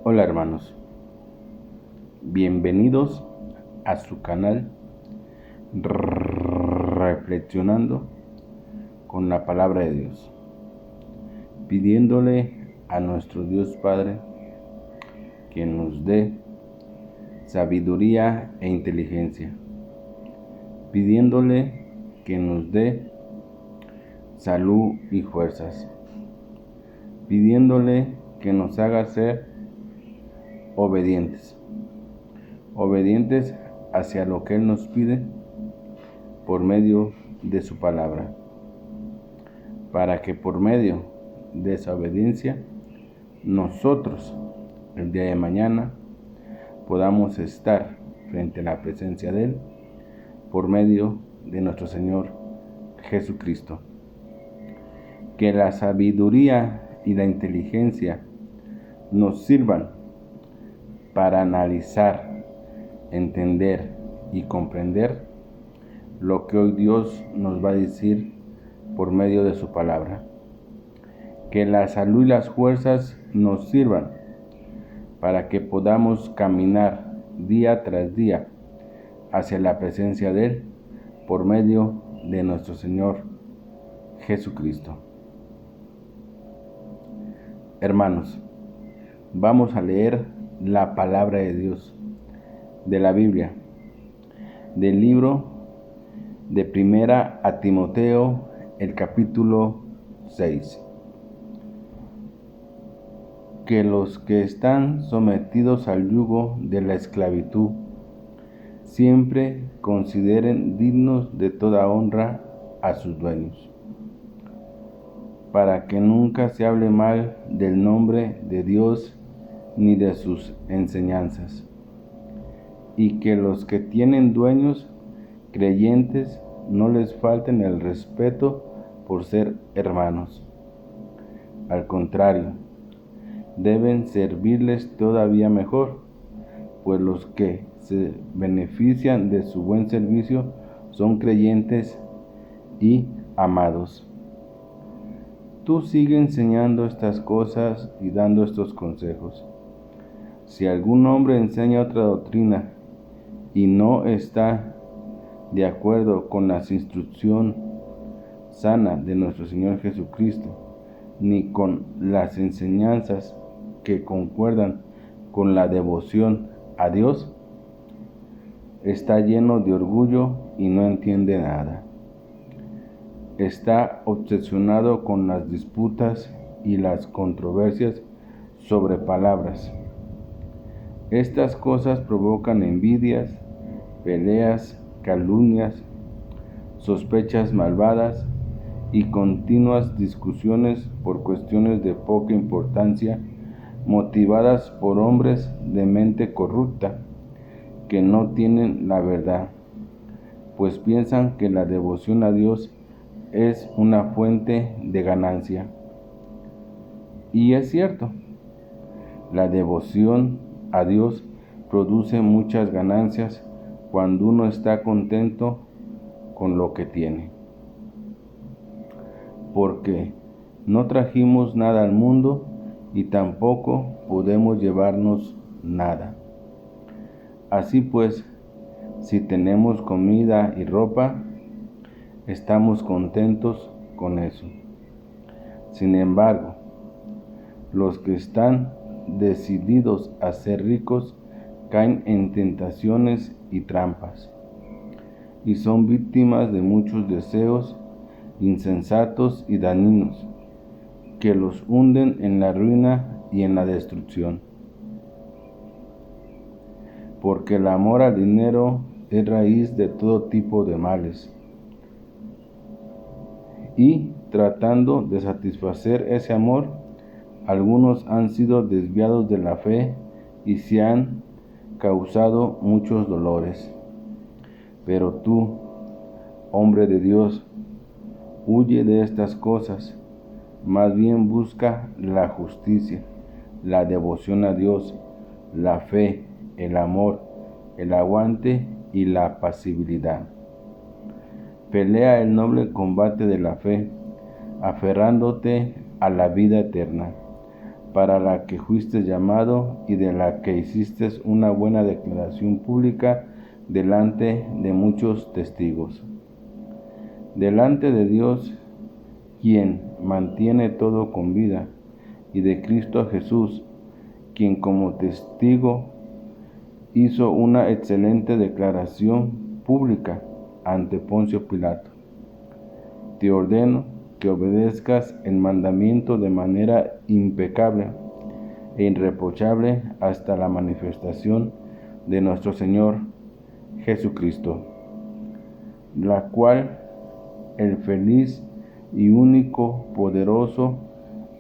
Hola hermanos, bienvenidos a su canal Reflexionando con la Palabra de Dios, pidiéndole a nuestro Dios Padre que nos dé sabiduría e inteligencia, pidiéndole que nos dé salud y fuerzas, pidiéndole que nos haga ser obedientes hacia lo que Él nos pide por medio de su palabra, para que por medio de esa obediencia nosotros el día de mañana podamos estar frente a la presencia de Él por medio de nuestro Señor Jesucristo. Que la sabiduría y la inteligencia nos sirvan para analizar, entender y comprender lo que hoy Dios nos va a decir por medio de su palabra. Que la salud y las fuerzas nos sirvan para que podamos caminar día tras día hacia la presencia de Él por medio de nuestro Señor Jesucristo. Hermanos, vamos a leer la palabra de Dios, de la Biblia, del libro de Primera a Timoteo, el capítulo 6. Que los que están sometidos al yugo de la esclavitud siempre consideren dignos de toda honra a sus dueños, para que nunca se hable mal del nombre de Dios ni de sus enseñanzas, y que los que tienen dueños creyentes no les falten el respeto por ser hermanos. Al contrario, deben servirles todavía mejor, pues los que se benefician de su buen servicio son creyentes y amados. Tú sigue enseñando estas cosas y dando estos consejos. Si algún hombre enseña otra doctrina y no está de acuerdo con la instrucción sana de nuestro Señor Jesucristo, ni con las enseñanzas que concuerdan con la devoción a Dios, está lleno de orgullo y no entiende nada. Está obsesionado con las disputas y las controversias sobre palabras. Estas cosas provocan envidias, peleas, calumnias, sospechas malvadas y continuas discusiones por cuestiones de poca importancia, motivadas por hombres de mente corrupta que no tienen la verdad, pues piensan que la devoción a Dios es una fuente de ganancia. Y es cierto, la devoción a Dios produce muchas ganancias cuando uno está contento con lo que tiene. Porque no trajimos nada al mundo y tampoco podemos llevarnos nada. Así pues, si tenemos comida y ropa, estamos contentos con eso. Sin embargo, los que están decididos a ser ricos caen en tentaciones y trampas, y son víctimas de muchos deseos insensatos y dañinos que los hunden en la ruina y en la destrucción. Porque el amor al dinero es raíz de todo tipo de males. Y tratando de satisfacer ese amor, algunos han sido desviados de la fe y se han causado muchos dolores. Pero tú, hombre de Dios, huye de estas cosas, más bien busca la justicia, la devoción a Dios, la fe, el amor, el aguante y la apacibilidad. Pelea el noble combate de la fe, aferrándote a la vida eterna, para la que fuiste llamado y de la que hiciste una buena declaración pública delante de muchos testigos. Delante de Dios, quien mantiene todo con vida, y de Cristo Jesús, quien como testigo hizo una excelente declaración pública ante Poncio Pilato. Te ordeno que obedezcas el mandamiento de manera impecable e irreprochable hasta la manifestación de nuestro Señor Jesucristo, la cual el feliz y único poderoso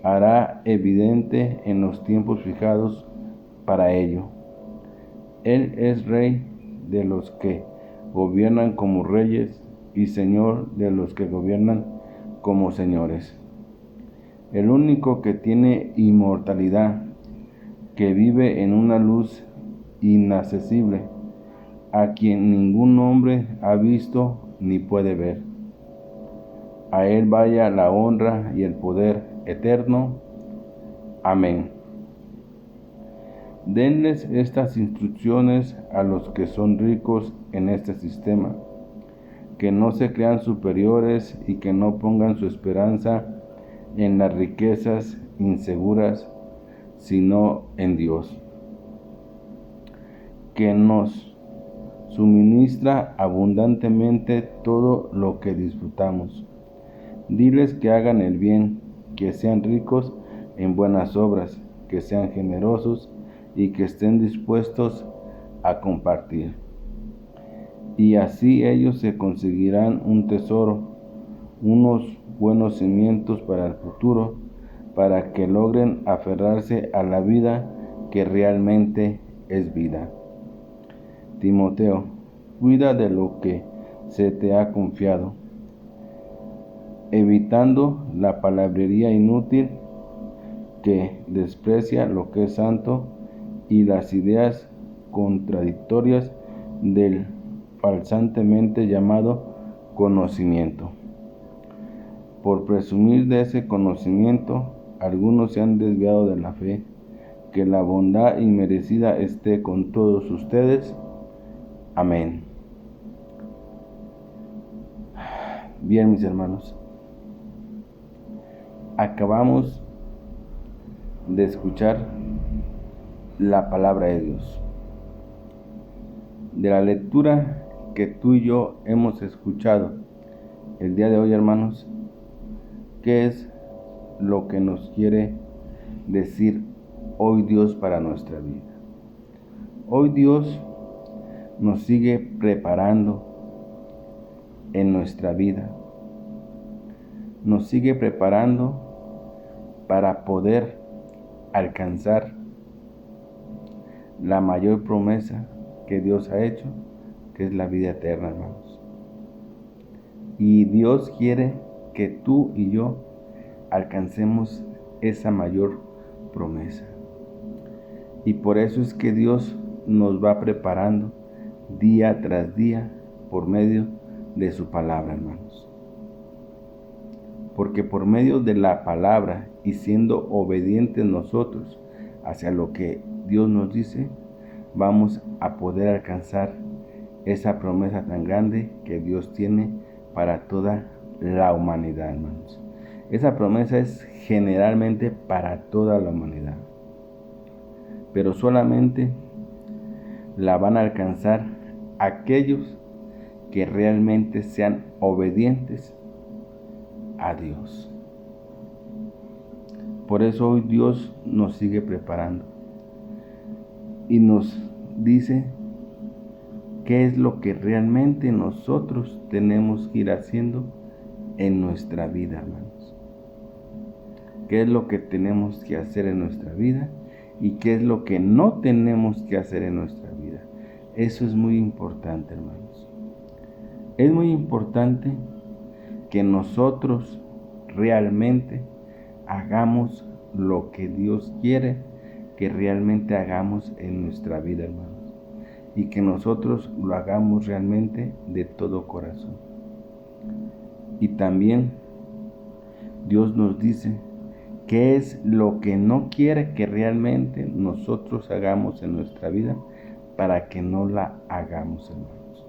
hará evidente en los tiempos fijados para ello. Él es Rey de los que gobiernan como reyes y Señor de los que gobiernan como señores. El único que tiene inmortalidad, que vive en una luz inaccesible, a quien ningún hombre ha visto ni puede ver. A Él vaya la honra y el poder eterno. Amén. Denles estas instrucciones a los que son ricos en este sistema, que no se crean superiores y que no pongan su esperanza en las riquezas inseguras, sino en Dios, que nos suministra abundantemente todo lo que disfrutamos. Diles que hagan el bien, que sean ricos en buenas obras, que sean generosos y que estén dispuestos a compartir. Y así ellos se conseguirán un tesoro, unos buenos cimientos para el futuro, para que logren aferrarse a la vida que realmente es vida. Timoteo, cuida de lo que se te ha confiado, evitando la palabrería inútil que desprecia lo que es santo y las ideas contradictorias del falsamente llamado conocimiento. Por presumir de ese conocimiento, algunos se han desviado de la fe. Que la bondad inmerecida esté con todos ustedes. Amén. Bien, mis hermanos, acabamos de escuchar la palabra de Dios. De la lectura que tú y yo hemos escuchado el día de hoy, hermanos, ¿qué es lo que nos quiere decir hoy Dios para nuestra vida? Hoy Dios nos sigue preparando en nuestra vida. Nos sigue preparando para poder alcanzar la mayor promesa que Dios ha hecho, que es la vida eterna, hermanos. Y Dios quiere que tú y yo alcancemos esa mayor promesa. Y por eso es que Dios nos va preparando día tras día por medio de su palabra, hermanos. Porque por medio de la palabra y siendo obedientes nosotros hacia lo que Dios nos dice, vamos a poder alcanzar esa promesa tan grande que Dios tiene para toda la humanidad, hermanos. Esa promesa es generalmente para toda la humanidad, pero solamente la van a alcanzar aquellos que realmente sean obedientes a Dios. Por eso hoy Dios nos sigue preparando y nos dice qué es lo que realmente nosotros tenemos que ir haciendo en nuestra vida, hermanos. Qué es lo que tenemos que hacer en nuestra vida y qué es lo que no tenemos que hacer en nuestra vida. Eso es muy importante, hermanos. Es muy importante que nosotros realmente hagamos lo que Dios quiere que realmente hagamos en nuestra vida, hermanos. Y que nosotros lo hagamos realmente de todo corazón. Y también Dios nos dice qué es lo que no quiere que realmente nosotros hagamos en nuestra vida para que no la hagamos, hermanos,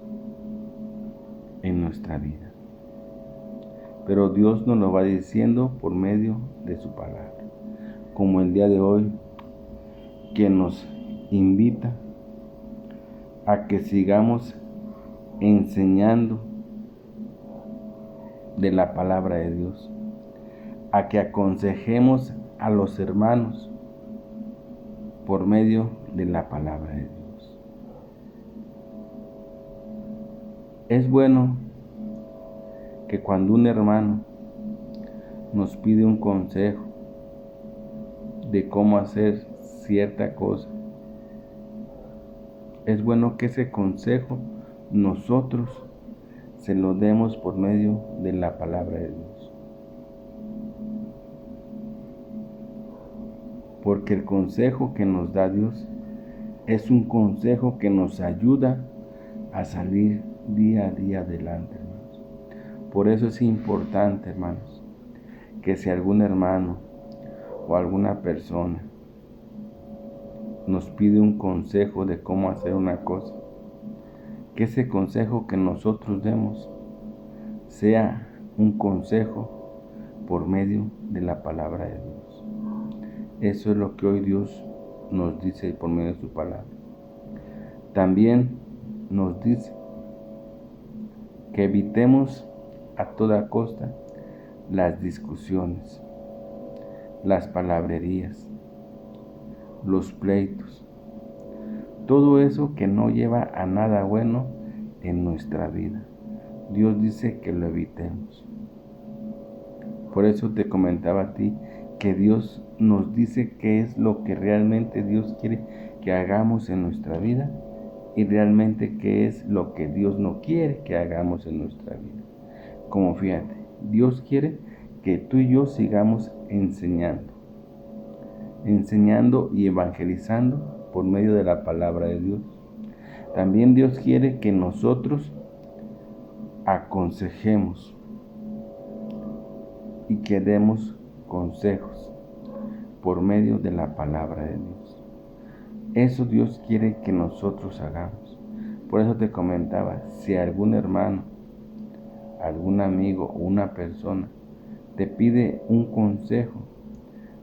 en nuestra vida. Pero Dios nos lo va diciendo por medio de su palabra, como el día de hoy, que nos invita a que sigamos enseñando de la palabra de Dios, a que aconsejemos a los hermanos por medio de la palabra de Dios. Es bueno que cuando un hermano nos pide un consejo de cómo hacer cierta cosa, es bueno que ese consejo nosotros se lo demos por medio de la palabra de Dios. Porque el consejo que nos da Dios es un consejo que nos ayuda a salir día a día adelante, hermanos. Por eso es importante, hermanos, que si algún hermano o alguna persona nos pide un consejo de cómo hacer una cosa, que ese consejo que nosotros demos sea un consejo por medio de la palabra de Dios. Eso es lo que hoy Dios nos dice por medio de su palabra. También nos dice que evitemos a toda costa las discusiones, las palabrerías, los pleitos, todo eso que no lleva a nada bueno en nuestra vida. Dios dice que lo evitemos. Por eso te comentaba a ti que Dios nos dice qué es lo que realmente Dios quiere que hagamos en nuestra vida y realmente qué es lo que Dios no quiere que hagamos en nuestra vida. Como fíjate, Dios quiere que tú y yo sigamos enseñando y evangelizando por medio de la palabra de Dios. También Dios quiere que nosotros aconsejemos y que demos consejos por medio de la palabra de Dios. Eso Dios quiere que nosotros hagamos. Por eso te comentaba, si algún hermano, algún amigo o una persona te pide un consejo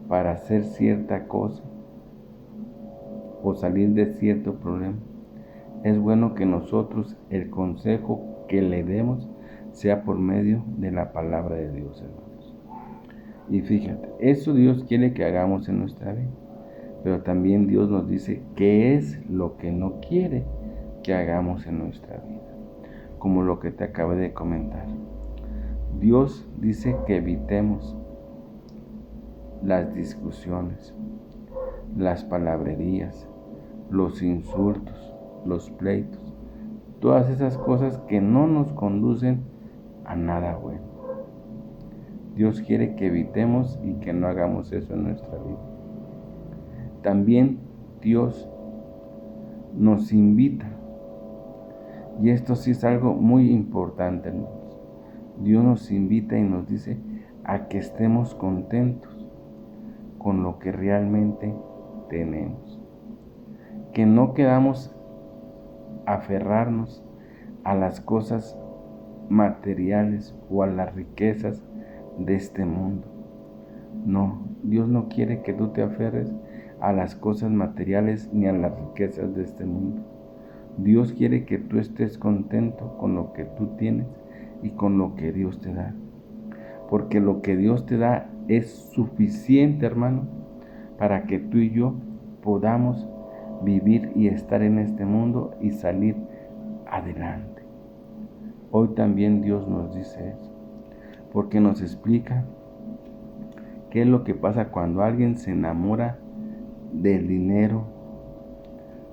para hacer cierta cosa o salir de cierto problema, es bueno que nosotros el consejo que le demos sea por medio de la palabra de Dios, hermanos. Y fíjate, eso Dios quiere que hagamos en nuestra vida, pero también Dios nos dice qué es lo que no quiere que hagamos en nuestra vida, como lo que te acabé de comentar. Dios dice que evitemos las discusiones, las palabrerías, los insultos, los pleitos, todas esas cosas que no nos conducen a nada bueno. Dios quiere que evitemos y que no hagamos eso en nuestra vida. También Dios nos invita, y esto sí es algo muy importante, hermanos. Dios nos invita y nos dice a que estemos contentos con lo que realmente tenemos. Que no queramos aferrarnos a las cosas materiales o a las riquezas de este mundo. No, Dios no quiere que tú te aferres a las cosas materiales ni a las riquezas de este mundo. Dios quiere que tú estés contento con lo que tú tienes y con lo que Dios te da. Porque lo que Dios te da es suficiente, hermano, para que tú y yo podamos vivir y estar en este mundo y salir adelante. Hoy también Dios nos dice eso, porque nos explica qué es lo que pasa cuando alguien se enamora del dinero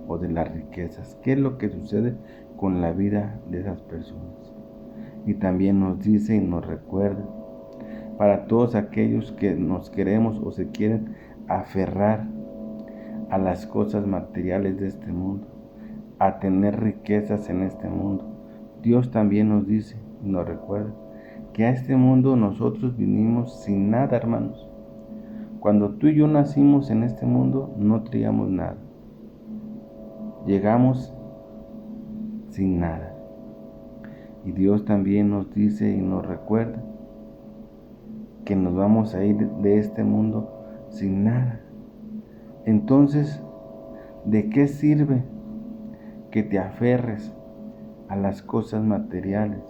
o de las riquezas, qué es lo que sucede con la vida de esas personas. Y también nos dice y nos recuerda para todos aquellos que nos queremos o se quieren aferrar a las cosas materiales de este mundo, a tener riquezas en este mundo. Dios también nos dice y nos recuerda que a este mundo nosotros vinimos sin nada, hermanos. Cuando tú y yo nacimos en este mundo, no traíamos nada. Llegamos sin nada. Y Dios también nos dice y nos recuerda que nos vamos a ir de este mundo sin nada. Entonces, ¿de qué sirve que te aferres a las cosas materiales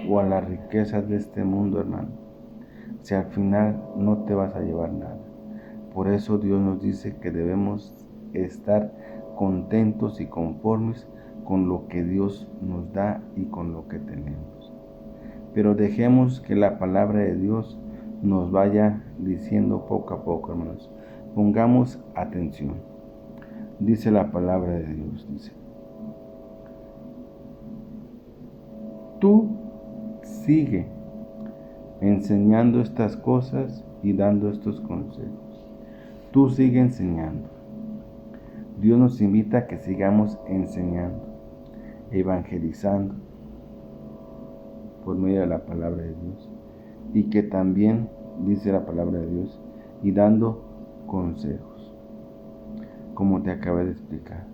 o a las riquezas de este mundo, hermano, si al final no te vas a llevar nada? Por eso Dios nos dice que debemos estar contentos y conformes con lo que Dios nos da y con lo que tenemos. Pero dejemos que la palabra de Dios nos vaya diciendo poco a poco, hermanos. Pongamos atención. Dice la palabra de Dios, dice: tú sigue enseñando estas cosas y dando estos consejos. Tú sigue enseñando. Dios nos invita a que sigamos enseñando, evangelizando por medio de la palabra de Dios. Y que también, dice la palabra de Dios, y dando consejos, como te acabé de explicar.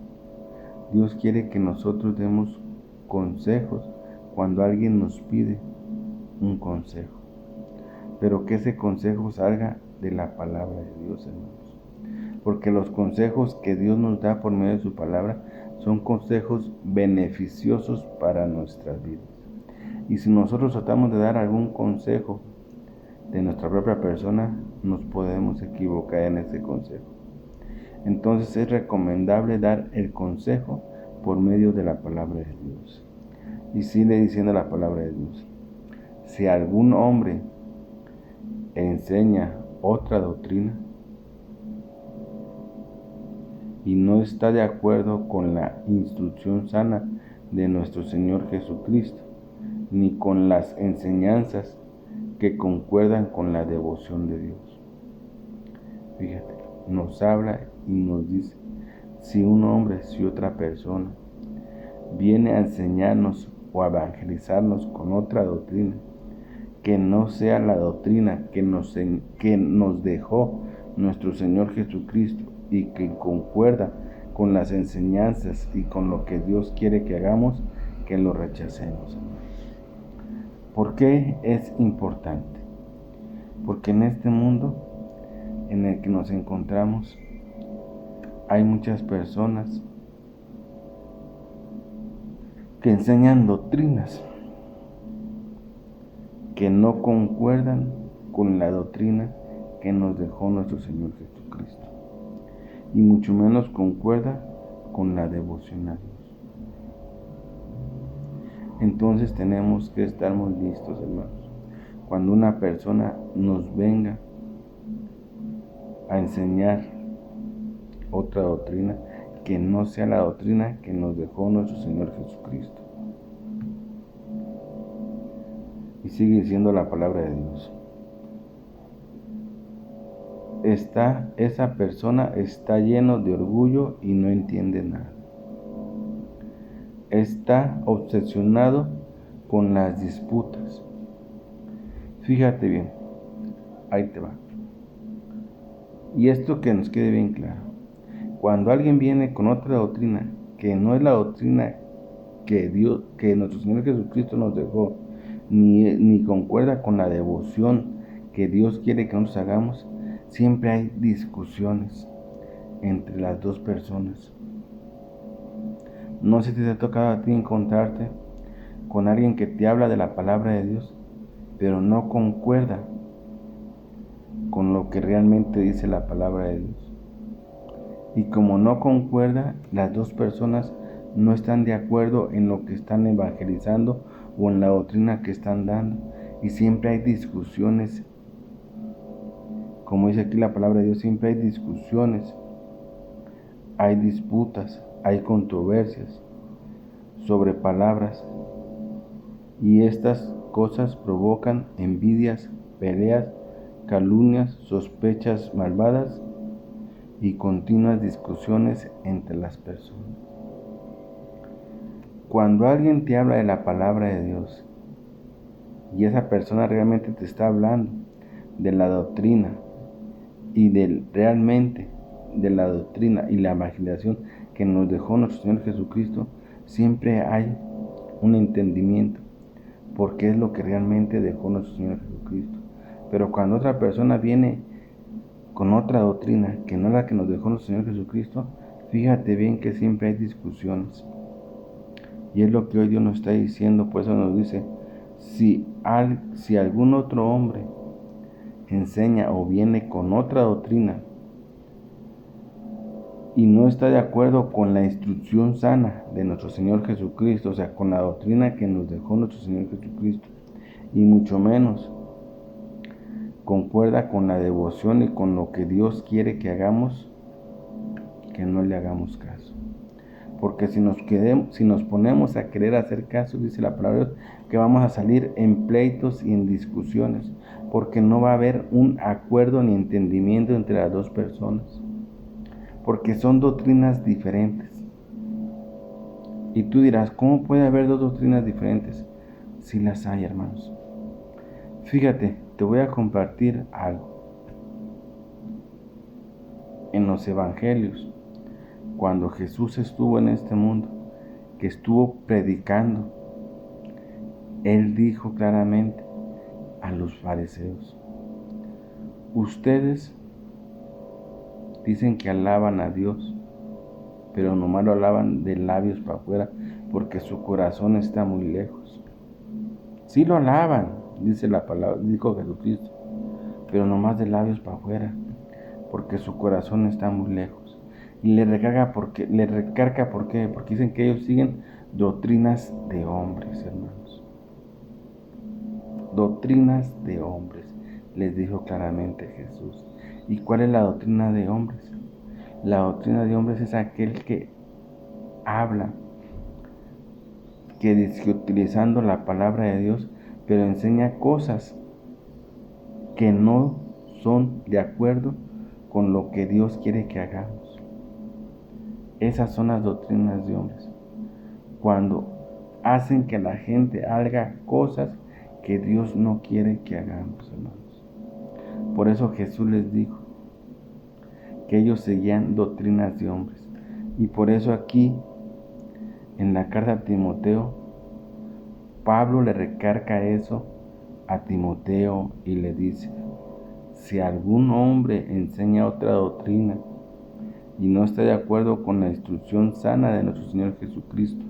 Dios quiere que nosotros demos consejos cuando alguien nos pide un consejo, pero que ese consejo salga de la palabra de Dios, hermanos, porque los consejos que Dios nos da por medio de su palabra son consejos beneficiosos para nuestras vidas. Y si nosotros tratamos de dar algún consejo de nuestra propia persona, nos podemos equivocar en ese consejo. Entonces es recomendable dar el consejo por medio de la palabra de Dios. Y sigue diciendo la palabra de Dios: si algún hombre enseña otra doctrina y no está de acuerdo con la instrucción sana de nuestro Señor Jesucristo, ni con las enseñanzas que concuerdan con la devoción de Dios. Fíjate, nos habla y nos dice: si un hombre, si otra persona viene a enseñarnos o a evangelizarnos con otra doctrina, que no sea la doctrina que nos dejó nuestro Señor Jesucristo y que concuerda con las enseñanzas y con lo que Dios quiere que hagamos, que lo rechacemos. ¿Por qué es importante? Porque en este mundo en el que nos encontramos hay muchas personas que enseñan doctrinas que no concuerdan con la doctrina que nos dejó nuestro Señor Jesucristo, y mucho menos concuerda con la devoción a Dios. Entonces tenemos que estar muy listos, hermanos, cuando una persona nos venga a enseñar otra doctrina que no sea la doctrina que nos dejó nuestro Señor Jesucristo. Y sigue diciendo la palabra de Dios: esa persona está lleno de orgullo y no entiende nada. Está obsesionado con las disputas. Fíjate bien, ahí te va. Y esto que nos quede bien claro: cuando alguien viene con otra doctrina que no es la doctrina que nuestro Señor Jesucristo nos dejó, ni concuerda con la devoción que Dios quiere que nosotros hagamos, siempre hay discusiones entre las dos personas. No sé si te ha tocado a ti encontrarte con alguien que te habla de la palabra de Dios, pero no concuerda con lo que realmente dice la palabra de Dios. Y como no concuerda, las dos personas no están de acuerdo en lo que están evangelizando o en la doctrina que están dando, y siempre hay discusiones. Como dice aquí la palabra de Dios, siempre hay discusiones, hay disputas, hay controversias sobre palabras, y estas cosas provocan envidias, peleas, calumnias, sospechas malvadas y continuas discusiones entre las personas. Cuando alguien te habla de la palabra de Dios y esa persona realmente te está hablando de la doctrina y realmente de la doctrina y la imaginación que nos dejó nuestro Señor Jesucristo, siempre hay un entendimiento, porque es lo que realmente dejó nuestro Señor Jesucristo. Pero cuando otra persona viene con otra doctrina que no es la que nos dejó nuestro Señor Jesucristo, fíjate bien que siempre hay discusiones. Y es lo que hoy Dios nos está diciendo. Por eso nos dice, si algún otro hombre enseña o viene con otra doctrina y no está de acuerdo con la instrucción sana de nuestro Señor Jesucristo, o sea, con la doctrina que nos dejó nuestro Señor Jesucristo, y mucho menos concuerda con la devoción y con lo que Dios quiere que hagamos, que no le hagamos caso. Porque si nos ponemos a querer hacer caso, dice la palabra de Dios, que vamos a salir en pleitos y en discusiones, porque no va a haber un acuerdo ni entendimiento entre las dos personas, porque son doctrinas diferentes. Y tú dirás, ¿cómo puede haber dos doctrinas diferentes? Sí las hay, hermanos. Fíjate, te voy a compartir algo. En los evangelios, cuando Jesús estuvo en este mundo, que estuvo predicando, Él dijo claramente a los fariseos, ustedes dicen que alaban a Dios, pero nomás lo alaban de labios para afuera, porque su corazón está muy lejos. Sí lo alaban, dice la palabra, dijo Jesucristo, pero nomás de labios para afuera, porque su corazón está muy lejos. Y le recarga porque dicen que ellos siguen doctrinas de hombres, hermanos. Doctrinas de hombres, les dijo claramente Jesús. ¿Y cuál es la doctrina de hombres? La doctrina de hombres es aquel que habla, que dice utilizando la palabra de Dios, pero enseña cosas que no son de acuerdo con lo que Dios quiere que hagamos. Esas son las doctrinas de hombres. Cuando hacen que la gente haga cosas que Dios no quiere que hagamos, hermanos. Por eso Jesús les dijo que ellos seguían doctrinas de hombres. Y por eso aquí, en la carta a Timoteo, Pablo le recarga eso a Timoteo y le dice, si algún hombre enseña otra doctrina y no está de acuerdo con la instrucción sana de nuestro Señor Jesucristo,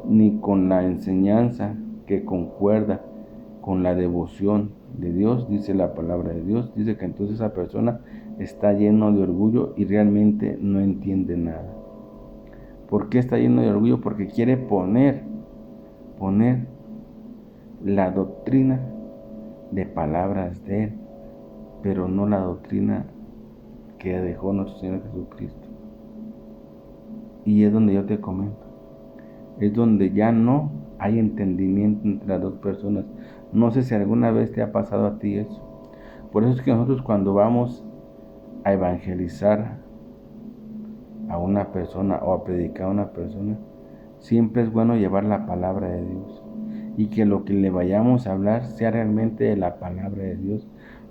ni con la enseñanza que concuerda con la devoción de Dios, dice la palabra de Dios, dice que entonces esa persona está lleno de orgullo y realmente no entiende nada. ¿Por qué está lleno de orgullo? Porque quiere poner la doctrina de palabras de Él, pero no la doctrina que dejó nuestro Señor Jesucristo. Y es donde yo te comento, es donde ya no hay entendimiento entre las dos personas. No sé si alguna vez te ha pasado a ti eso. Por eso es que nosotros cuando vamos a evangelizar a una persona o a predicar a una persona, siempre es bueno llevar la palabra de Dios y que lo que le vayamos a hablar sea realmente de la palabra de Dios,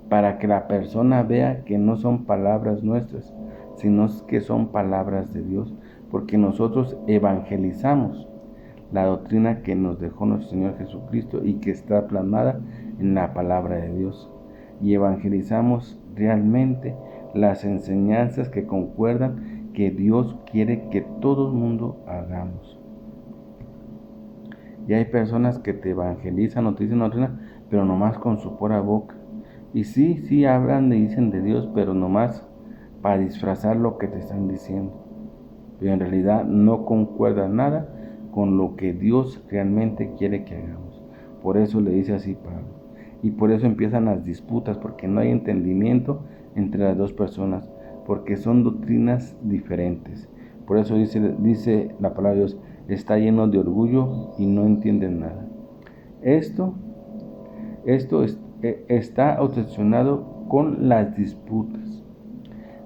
para que la persona vea que no son palabras nuestras, sino que son palabras de Dios, porque nosotros evangelizamos la doctrina que nos dejó nuestro Señor Jesucristo y que está plasmada en la palabra de Dios, y evangelizamos realmente las enseñanzas que concuerdan que Dios quiere que todo el mundo hagamos. Y hay personas que te evangelizan o te dicen doctrina, pero nomás con su pura boca. Y sí hablan y dicen de Dios, pero nomás para disfrazar lo que te están diciendo. Pero en realidad no concuerda nada con lo que Dios realmente quiere que hagamos. Por eso le dice así Pablo. Y por eso empiezan las disputas, porque no hay entendimiento entre las dos personas, porque son doctrinas diferentes. Por eso dice la palabra de Dios, está lleno de orgullo y no entienden nada. Esto está obsesionado con las disputas,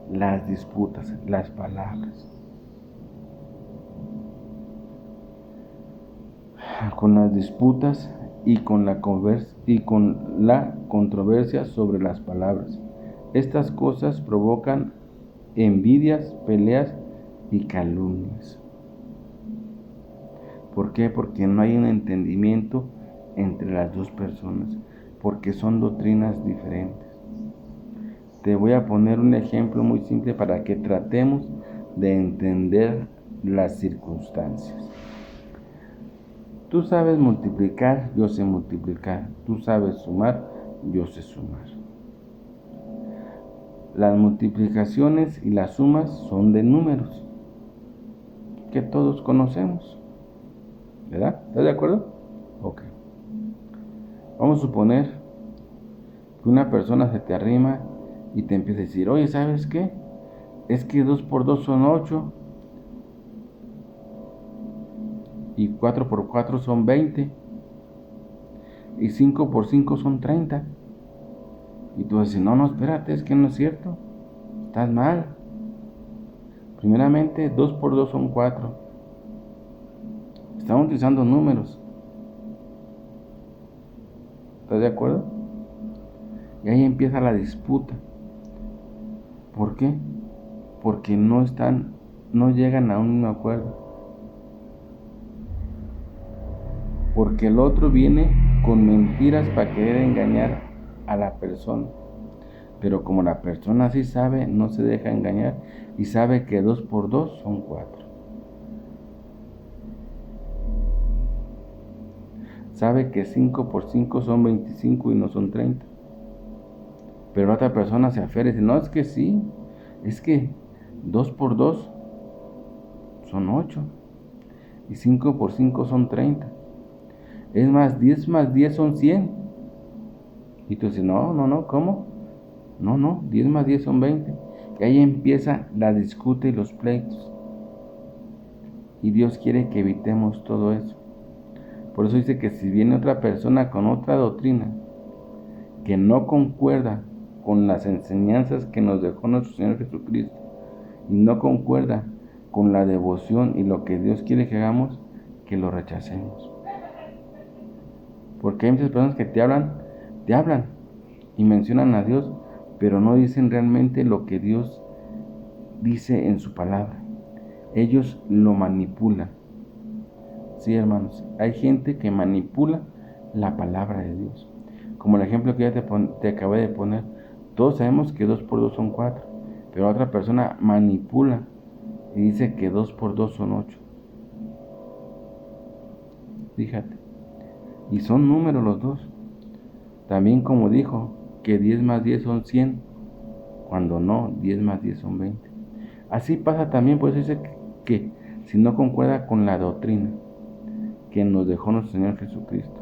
las palabras. Con las disputas y con la controversia sobre las palabras. Estas cosas provocan envidias, peleas y calumnias. ¿Por qué? Porque no hay un entendimiento entre las dos personas, porque son doctrinas diferentes. Te voy a poner un ejemplo muy simple para que tratemos de entender las circunstancias. Tú sabes multiplicar, yo sé multiplicar. Tú sabes sumar, yo sé sumar. Las multiplicaciones y las sumas son de números que todos conocemos, ¿verdad? ¿Estás de acuerdo? Ok. Vamos a suponer que una persona se te arrima y te empieza a decir, oye, ¿sabes qué? Es que 2 por 2 son 8 y 4 por 4 son 20 y 5 por 5 son 30. Y tú dices, no, espérate, es que no es cierto, estás mal. Primeramente, 2 por 2 son 4. Estamos utilizando números. ¿Estás de acuerdo? Y ahí empieza la disputa. ¿Por qué? Porque no llegan a un acuerdo. Porque el otro viene con mentiras para querer engañar a la persona. Pero como la persona sí sabe, no se deja engañar y sabe que 2 por 2 son 4. Sabe que 5 por 5 son 25 y no son 30. Pero la otra persona se aferra y dice, no, es que sí, es que 2 por 2 son 8 y 5 por 5 son 30. Es más, 10 más 10 son 100. Y tú dices, no, ¿cómo? No, 10 más 10 son 20. Y ahí empieza la disputa y los pleitos. Y Dios quiere que evitemos todo eso. Por eso dice que si viene otra persona con otra doctrina que no concuerda con las enseñanzas que nos dejó nuestro Señor Jesucristo y no concuerda con la devoción y lo que Dios quiere que hagamos, que lo rechacemos. Porque hay muchas personas que te hablan y mencionan a Dios, pero no dicen realmente lo que Dios dice en su palabra. Ellos lo manipulan. Sí, hermanos, hay gente que manipula la palabra de Dios. Como el ejemplo que ya te acabé de poner, todos sabemos que 2 por 2 son 4, pero otra persona manipula y dice que 2 por 2 son 8. Fíjate, y son números los dos. También como dijo que 10 más 10 son 100, cuando no, 10 más 10 son 20. Así pasa también, pues dice que si no concuerda con la doctrina que nos dejó nuestro Señor Jesucristo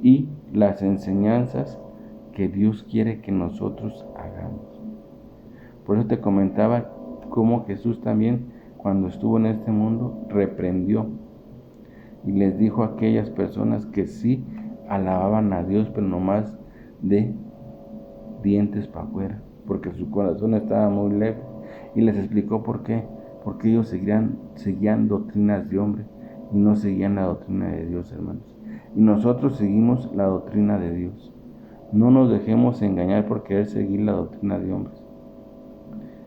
y las enseñanzas que Dios quiere que nosotros hagamos. Por eso te comentaba cómo Jesús también, cuando estuvo en este mundo, reprendió y les dijo a aquellas personas que sí alababan a Dios, pero nomás de dientes para afuera, porque su corazón estaba muy lejos, y les explicó por qué, porque ellos seguían doctrinas de hombre y no seguían la doctrina de Dios, hermanos. Y nosotros seguimos la doctrina de Dios. No nos dejemos engañar por querer seguir la doctrina de hombres.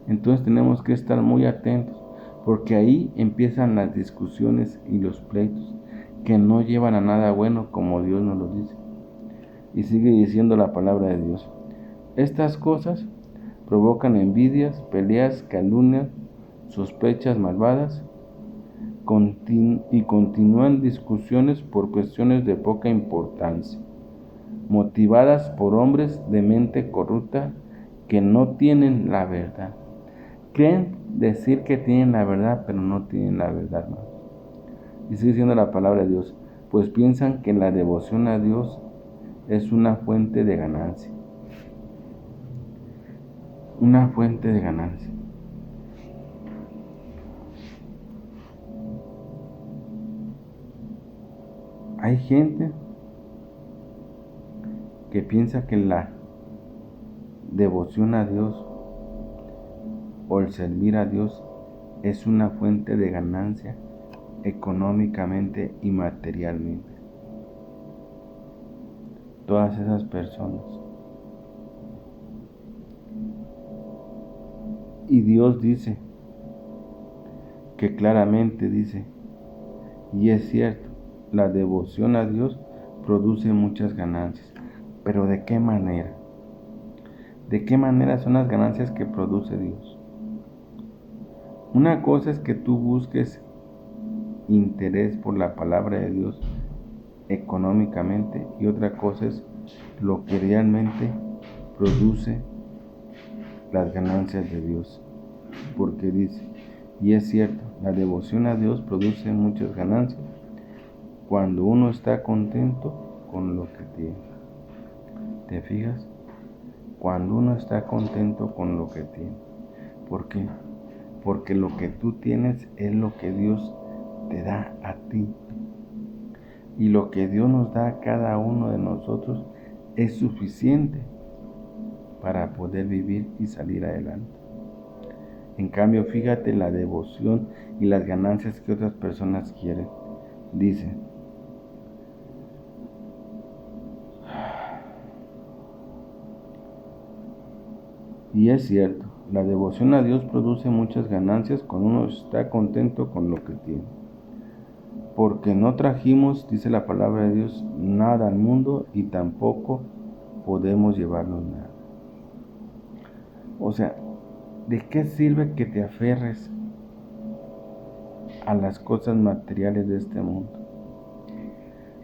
Entonces tenemos que estar muy atentos, porque ahí empiezan las discusiones y los pleitos que no llevan a nada bueno, como Dios nos lo dice. Y sigue diciendo la palabra de Dios. Estas cosas provocan envidias, peleas, calumnias, sospechas malvadas y continúan discusiones por cuestiones de poca importancia, motivadas por hombres de mente corrupta que no tienen la verdad. Creen decir que tienen la verdad, pero no tienen la verdad, hermanos. Y sigue diciendo la palabra de Dios, pues piensan que la devoción a Dios es una fuente de ganancia. Una fuente de ganancia. Hay gente que piensa que la devoción a Dios o el servir a Dios es una fuente de ganancia económicamente y materialmente. Todas esas personas Y Dios dice, que claramente dice, y es cierto, la devoción a Dios produce muchas ganancias. Pero ¿de qué manera? ¿De qué manera son las ganancias que produce Dios? Una cosa es que tú busques interés por la palabra de Dios económicamente, y otra cosa es lo que realmente produce las ganancias de Dios. Porque dice, y es cierto, la devoción a Dios produce muchas ganancias cuando uno está contento con lo que tiene. ¿Te fijas? Cuando uno está contento con lo que tiene. ¿Por qué? Porque lo que tú tienes es lo que Dios te da a ti. Y lo que Dios nos da a cada uno de nosotros es suficiente para poder vivir y salir adelante. En cambio, fíjate la devoción y las ganancias que otras personas quieren. Dice, y es cierto, la devoción a Dios produce muchas ganancias cuando uno está contento con lo que tiene. Porque no trajimos, dice la palabra de Dios, nada al mundo y tampoco podemos llevarnos nada. O sea, ¿de qué sirve que te aferres a las cosas materiales de este mundo?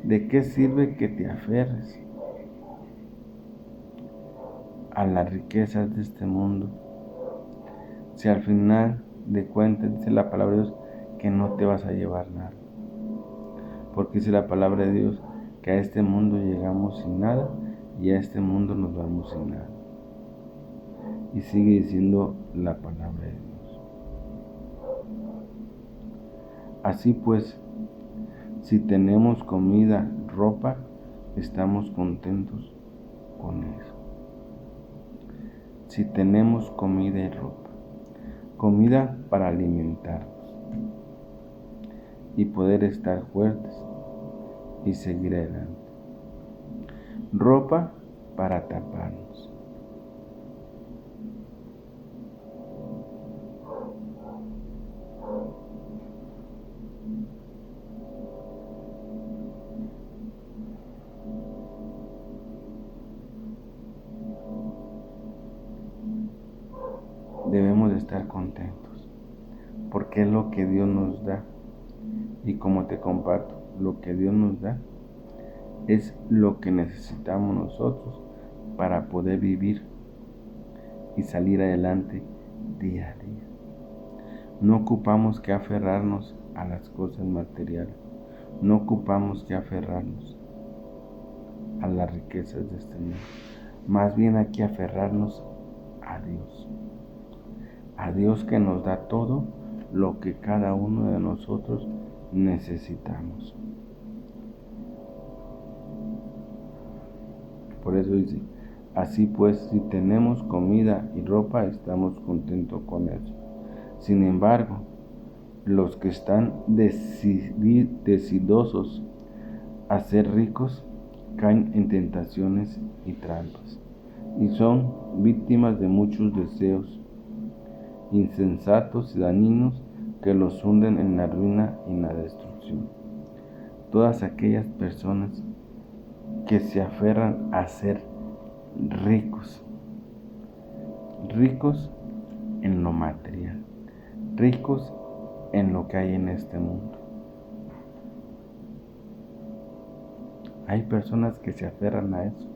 ¿De qué sirve que te aferres a las riquezas de este mundo si al final de cuentas dice la palabra de Dios que no te vas a llevar nada? Porque dice la palabra de Dios que a este mundo llegamos sin nada y a este mundo nos vamos sin nada. Y sigue diciendo la palabra de Dios. Así pues, si tenemos comida, ropa, estamos contentos con eso. Si tenemos comida y ropa, comida para alimentarnos y poder estar fuertes y seguir adelante. Ropa para taparnos. Debemos de estar contentos porque es lo que Dios nos da. Y como te comparto, lo que Dios nos da es lo que necesitamos nosotros para poder vivir y salir adelante día a día. No ocupamos que aferrarnos a las cosas materiales. No ocupamos que aferrarnos a las riquezas de este mundo. Más bien hay que aferrarnos a Dios. A Dios que nos da todo lo que cada uno de nosotros necesitamos. Por eso dice, así pues, si tenemos comida y ropa, estamos contentos con eso. Sin embargo, los que están deseosos a ser ricos caen en tentaciones y trampas, y son víctimas de muchos deseos insensatos y dañinos que los hunden en la ruina y en la destrucción. Todas aquellas personas que se aferran a ser ricos en lo material, ricos en lo que hay en este mundo. Hay personas que se aferran a eso.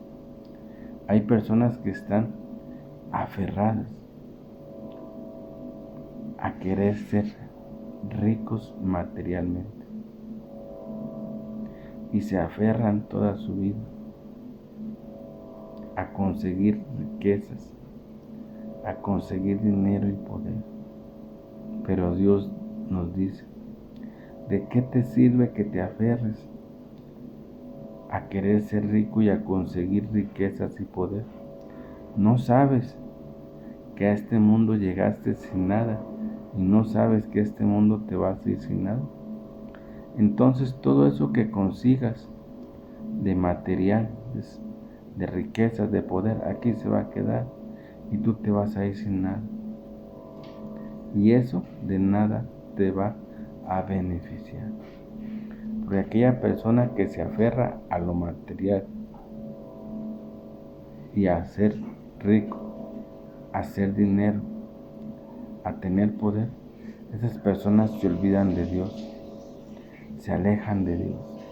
Hay personas que están aferradas a querer ser ricos materialmente y se aferran toda su vida a conseguir riquezas, a conseguir dinero y poder. Pero Dios nos dice, ¿de qué te sirve que te aferres a querer ser rico y a conseguir riquezas y poder? ¿No sabes que a este mundo llegaste sin nada y no sabes que a este mundo te vas a ir sin nada? Entonces todo eso que consigas de material, de riquezas, de poder, aquí se va a quedar y tú te vas a ir sin nada. y eso de nada te va a beneficiar. Porque aquella persona que se aferra a lo material y a ser rico, a hacer dinero, a tener poder, esas personas se olvidan de Dios, se alejan de Dios.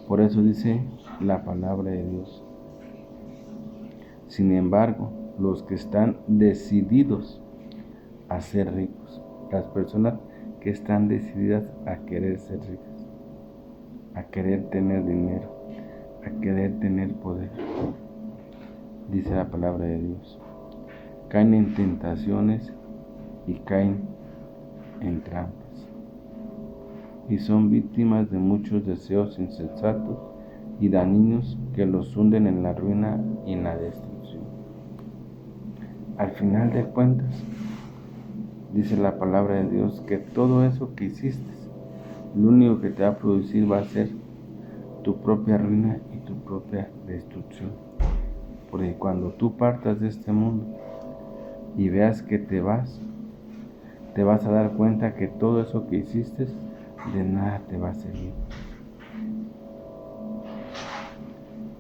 Por eso dice la palabra de Dios: sin embargo, los que están decididos a ser ricos, las personas que están decididas a querer ser ricas, a querer tener dinero, a querer tener poder, dice la palabra de Dios, caen en tentaciones y caen en trampas, y son víctimas de muchos deseos insensatos y dañinos que los hunden en la ruina y en la destrucción. Al final de cuentas, dice la palabra de Dios que todo eso que hiciste, lo único que te va a producir va a ser tu propia ruina y tu propia destrucción. Porque cuando tú partas de este mundo y veas que te vas a dar cuenta que todo eso que hiciste de nada te va a servir.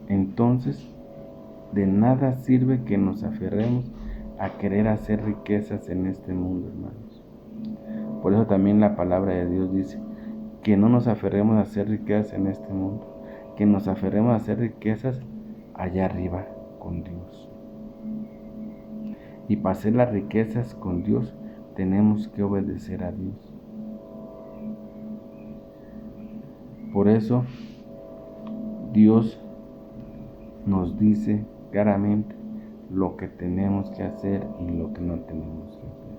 Entonces, de nada sirve que nos aferremos a querer hacer riquezas en este mundo, hermanos. Por eso también la palabra de Dios dice que no nos aferremos a hacer riquezas en este mundo, que nos aferremos a hacer riquezas allá arriba con Dios. Y para hacer las riquezas con Dios tenemos que obedecer a Dios. Por eso Dios nos dice claramente lo que tenemos que hacer y lo que no tenemos que hacer.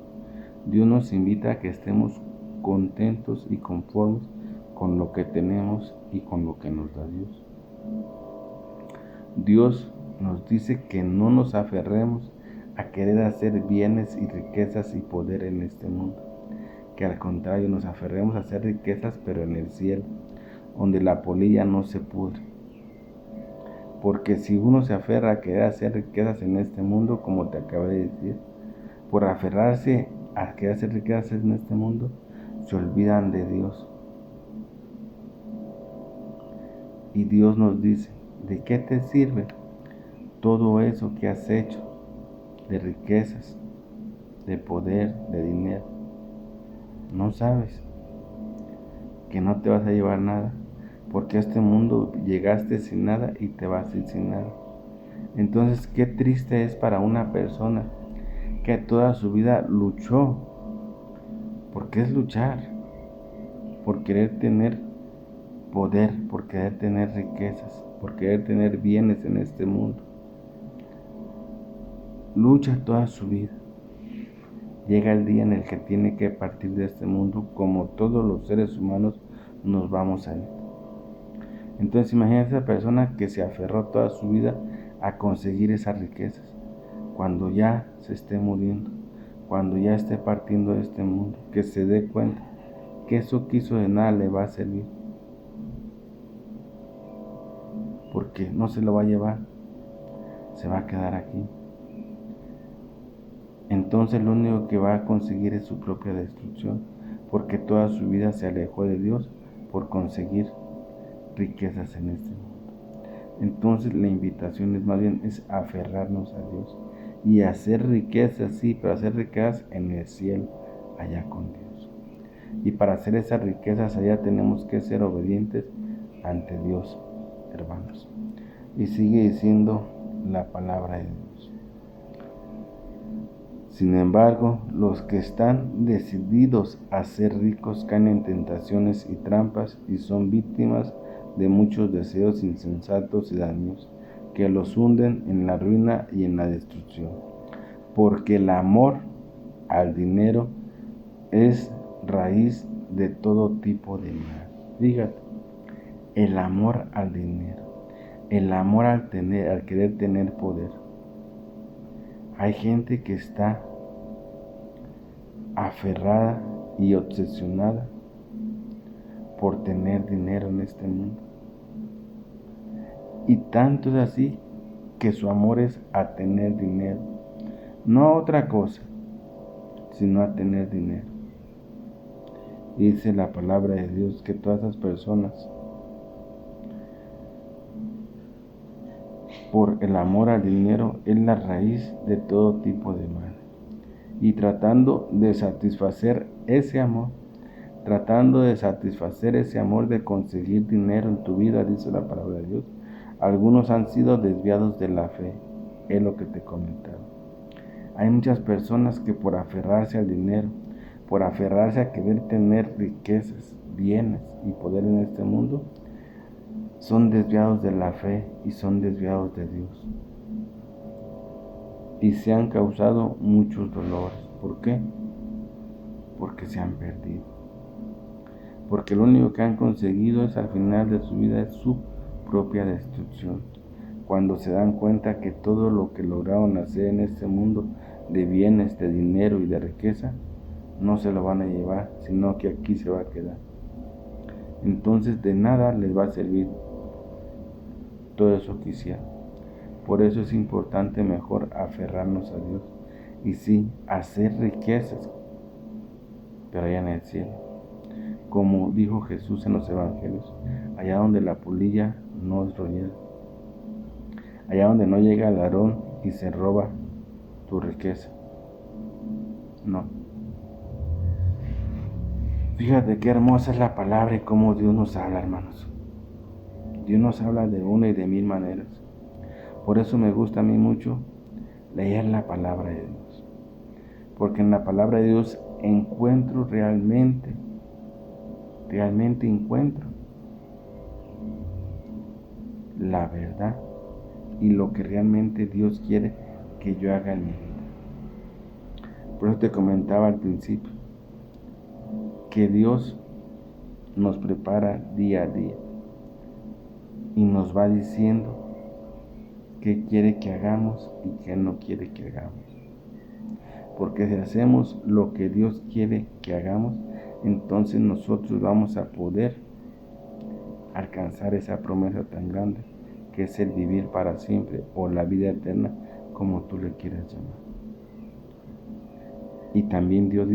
Dios nos invita a que estemos contentos y conformes con lo que tenemos y con lo que nos da Dios. Dios nos dice que no nos aferremos a querer hacer bienes y riquezas y poder en este mundo, que al contrario nos aferremos a hacer riquezas pero en el cielo, donde la polilla no se pudre. Porque si uno se aferra a querer hacer riquezas en este mundo, como te acabo de decir, por aferrarse a querer hacer riquezas en este mundo, se olvidan de Dios. Y Dios nos dice: ¿de qué te sirve todo eso que has hecho de riquezas, de poder, de dinero? ¿No sabes que no te vas a llevar nada? Porque a este mundo llegaste sin nada y te vas a ir sin nada. Entonces, qué triste es para una persona que toda su vida luchó. ¿Por qué es luchar? Por querer tener poder, por querer tener riquezas, por querer tener bienes en este mundo. Lucha toda su vida. Llega el día en el que tiene que partir de este mundo, como todos los seres humanos nos vamos a ir. Entonces imagínate esa persona que se aferró toda su vida a conseguir esas riquezas. Cuando ya se esté muriendo, cuando ya esté partiendo de este mundo, que se dé cuenta que eso que hizo de nada le va a servir. Porque no se lo va a llevar, se va a quedar aquí. Entonces lo único que va a conseguir es su propia destrucción, porque toda su vida se alejó de Dios por conseguir riquezas en este mundo. Entonces la invitación es más bien aferrarnos a Dios y hacer riquezas, sí, pero hacer riquezas en el cielo, allá con Dios. Y para hacer esas riquezas allá tenemos que ser obedientes ante Dios, hermanos. Y sigue diciendo la palabra de Dios: sin embargo, los que están decididos a ser ricos caen en tentaciones y trampas y son víctimas de muchos deseos insensatos y daños que los hunden en la ruina y en la destrucción. Porque el amor al dinero es raíz de todo tipo de mal. Fíjate, el amor al dinero, el amor al querer tener poder. Hay gente que está aferrada y obsesionada por tener dinero en este mundo. Y tanto es así que su amor es a tener dinero, no a otra cosa, sino a tener dinero. Dice la palabra de Dios que todas esas personas, por el amor al dinero, es la raíz de todo tipo de mal. Y tratando de satisfacer ese amor de conseguir dinero en tu vida, dice la palabra de Dios, algunos han sido desviados de la fe. Es lo que te comentaba. Hay muchas personas que por aferrarse al dinero, por aferrarse a querer tener riquezas, bienes y poder en este mundo, son desviados de la fe y son desviados de Dios. Y se han causado muchos dolores. ¿Por qué? Porque se han perdido. Porque lo único que han conseguido es al final de su vida es su propia destrucción. Cuando se dan cuenta que todo lo que lograron hacer en este mundo de bienes, de dinero y de riqueza, no se lo van a llevar, sino que aquí se va a quedar. Entonces de nada les va a servir todo eso que hicieron. Por eso es importante mejor aferrarnos a Dios. Y sí, hacer riquezas, pero allá en el cielo. Como dijo Jesús en los evangelios, allá donde la polilla no es roñida, allá donde no llega el ladrón y se roba tu riqueza. No. Fíjate qué hermosa es la palabra y cómo Dios nos habla, hermanos. Dios nos habla de una y de mil maneras. Por eso me gusta a mí mucho leer la palabra de Dios. Porque en la palabra de Dios encuentro realmente encuentro la verdad y lo que realmente Dios quiere que yo haga en mi vida. Por eso te comentaba al principio que Dios nos prepara día a día y nos va diciendo qué quiere que hagamos y qué no quiere que hagamos. Porque si hacemos lo que Dios quiere que hagamos, entonces nosotros vamos a poder alcanzar esa promesa tan grande que es el vivir para siempre o la vida eterna, como tú le quieras llamar. Y también Dios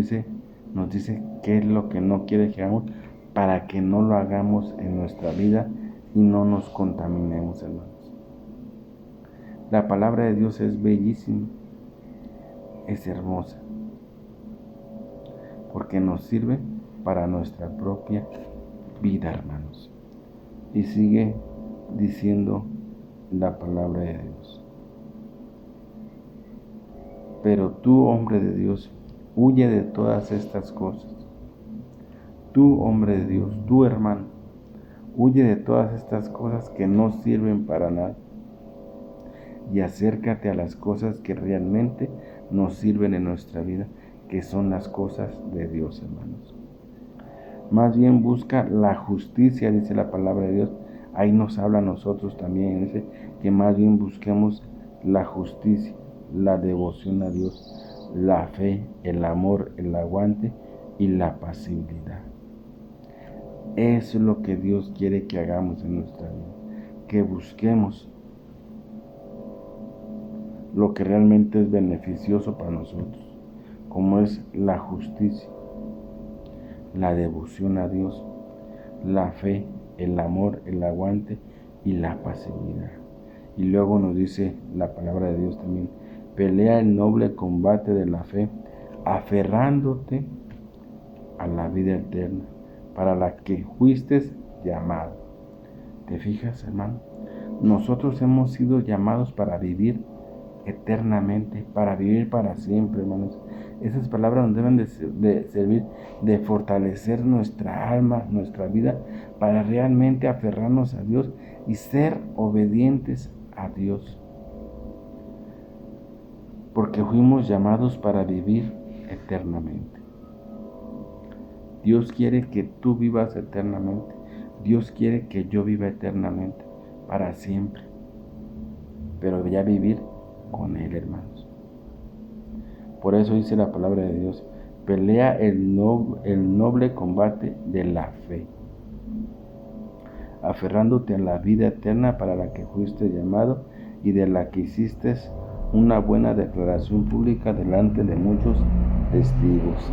nos dice qué es lo que no quiere que hagamos para que no lo hagamos en nuestra vida y no nos contaminemos, hermanos. La palabra de Dios es bellísima, es hermosa, porque nos sirve para nuestra propia vida, hermanos. Y sigue diciendo la palabra de Dios. Pero tú, hombre de Dios, huye de todas estas cosas. Tú, hombre de Dios, tú, hermano, huye de todas estas cosas que no sirven para nada. Y acércate a las cosas que realmente nos sirven en nuestra vida, que son las cosas de Dios, hermanos. Más bien busca la justicia, dice la palabra de Dios. Ahí nos habla a nosotros también, dice que más bien busquemos la justicia, la devoción a Dios, la fe, el amor, el aguante y la pasividad. Eso es lo que Dios quiere que hagamos en nuestra vida, que busquemos lo que realmente es beneficioso para nosotros, como es la justicia, la devoción a Dios, la fe, el amor, el aguante y la pasividad. Y luego nos dice la palabra de Dios también, pelea el noble combate de la fe, aferrándote a la vida eterna, para la que fuiste llamado. ¿Te fijas, hermano? Nosotros hemos sido llamados para vivir eternamente, para vivir para siempre, hermanos. Esas palabras nos deben de servir de fortalecer nuestra alma, nuestra vida, para realmente aferrarnos a Dios y ser obedientes a Dios. Porque fuimos llamados para vivir eternamente. Dios quiere que tú vivas eternamente. Dios quiere que yo viva eternamente, para siempre. Pero ya vivir con Él, hermanos. Por eso dice la palabra de Dios, pelea el noble combate de la fe, aferrándote a la vida eterna para la que fuiste llamado y de la que hiciste una buena declaración pública delante de muchos testigos.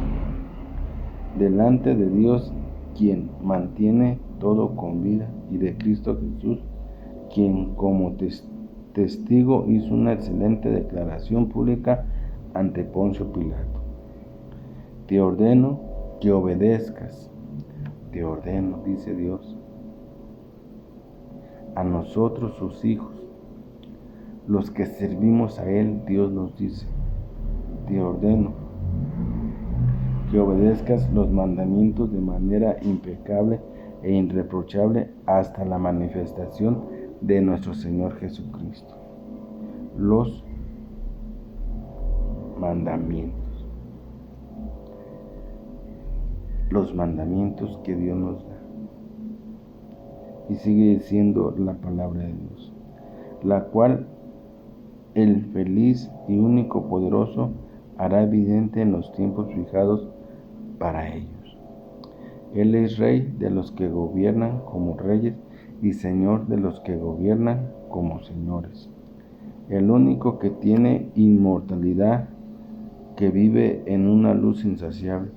Delante de Dios, quien mantiene todo con vida, y de Cristo Jesús, quien como testigo hizo una excelente declaración pública ante Poncio Pilato. Te ordeno que obedezcas, te ordeno, dice Dios, a nosotros sus hijos, los que servimos a Él. Dios nos dice, te ordeno que obedezcas los mandamientos de manera impecable e irreprochable hasta la manifestación de nuestro Señor Jesucristo. Los mandamientos que Dios nos da. Y sigue diciendo la palabra de Dios, la cual el feliz y único poderoso hará evidente en los tiempos fijados para ellos. Él es Rey de los que gobiernan como reyes y Señor de los que gobiernan como señores. El único que tiene inmortalidad, que vive en una luz insaciable,